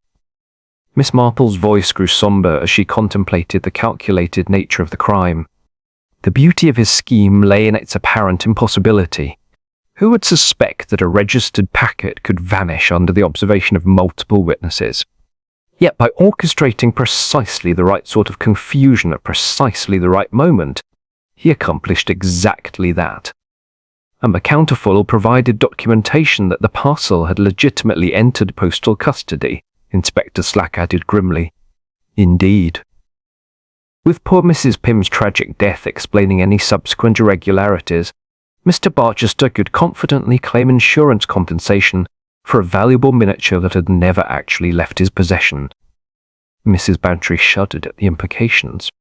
Miss Marple's voice grew sombre as she contemplated the calculated nature of the crime. The beauty of his scheme lay in its apparent impossibility. Who would suspect that a registered packet could vanish under the observation of multiple witnesses? Yet by orchestrating precisely the right sort of confusion at precisely the right moment, he accomplished exactly that. And the counterfoil provided documentation that the parcel had legitimately entered postal custody, Inspector Slack added grimly. "Indeed." With poor Mrs. Pym's tragic death explaining any subsequent irregularities, Mr. Barchester could confidently claim insurance compensation for a valuable miniature that had never actually left his possession. Mrs. Bantry shuddered at the implications.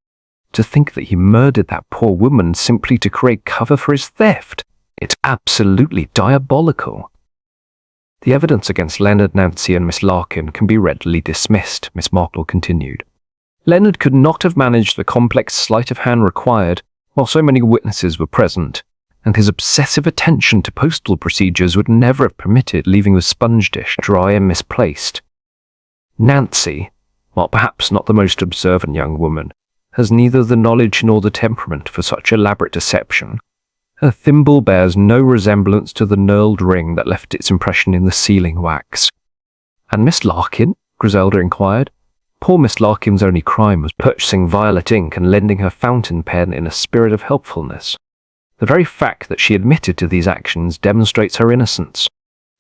To think that he murdered that poor woman simply to create cover for his theft! It's absolutely diabolical. "The evidence against Leonard, Nancy, and Miss Larkin can be readily dismissed," Miss Marple continued. "Leonard could not have managed the complex sleight of hand required while so many witnesses were present, and his obsessive attention to postal procedures would never have permitted leaving the sponge dish dry and misplaced. Nancy, while perhaps not the most observant young woman, has neither the knowledge nor the temperament for such elaborate deception. Her thimble bears no resemblance to the knurled ring that left its impression in the sealing wax." "And Miss Larkin?" Griselda inquired, Poor Miss Larkin's only crime was purchasing violet ink and lending her fountain pen in a spirit of helpfulness. The very fact that she admitted to these actions demonstrates her innocence.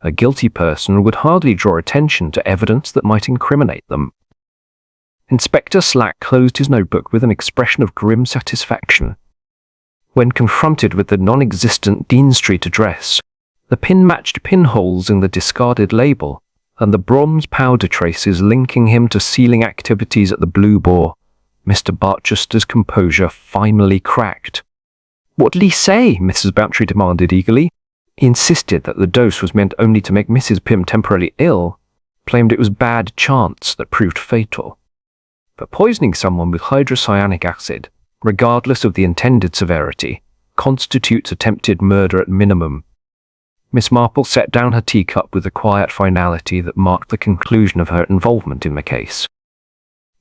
A guilty person would hardly draw attention to evidence that might incriminate them. Inspector Slack closed his notebook with an expression of grim satisfaction. When confronted with the non-existent Dean Street address, the pin-matched pinholes in the discarded label, and the bronze powder traces linking him to sealing activities at the Blue Boar, Mr. Barchester's composure finally cracked. "What did he say?" Mrs. Bountry demanded eagerly. He insisted that the dose was meant only to make Mrs. Pym temporarily ill, claimed it was bad chance that proved fatal. But poisoning someone with hydrocyanic acid, regardless of the intended severity, constitutes attempted murder at minimum. Miss Marple set down her teacup with the quiet finality that marked the conclusion of her involvement in the case.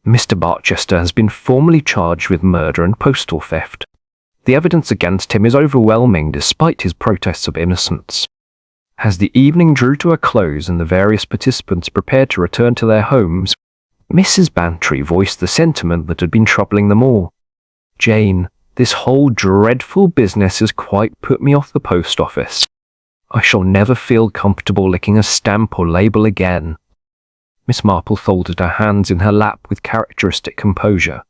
"Mr. Barchester has been formally charged with murder and postal theft. The evidence against him is overwhelming despite his protests of innocence." As the evening drew to a close and the various participants prepared to return to their homes, Mrs. Bantry voiced the sentiment that had been troubling them all. "Jane, this whole dreadful business has quite put me off the post office. I shall never feel comfortable licking a stamp or label again." Miss Marple folded her hands in her lap with characteristic composure.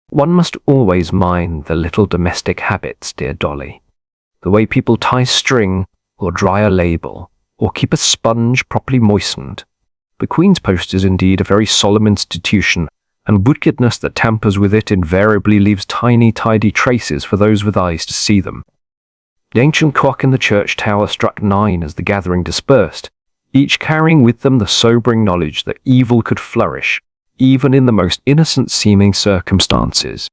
"One must always mind the little domestic habits, dear Dolly. The way people tie string, or dry a label, or keep a sponge properly moistened. The Queen's Post is indeed a very solemn institution, and wickedness that tampers with it invariably leaves tiny, tidy traces for those with eyes to see them." The ancient clock in the church tower struck 9 as the gathering dispersed, each carrying with them the sobering knowledge that evil could flourish, even in the most innocent-seeming circumstances.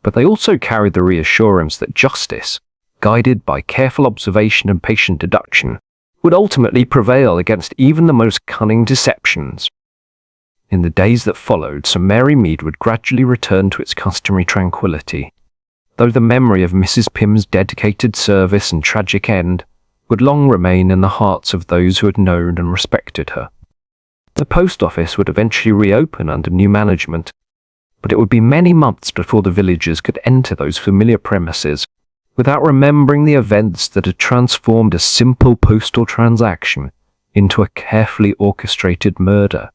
But they also carried the reassurance that justice, guided by careful observation and patient deduction, would ultimately prevail against even the most cunning deceptions. In the days that followed, St. Mary Mead would gradually return to its customary tranquillity, though the memory of Mrs. Pym's dedicated service and tragic end would long remain in the hearts of those who had known and respected her. The post office would eventually reopen under new management, but it would be many months before the villagers could enter those familiar premises without remembering the events that had transformed a simple postal transaction into a carefully orchestrated murder.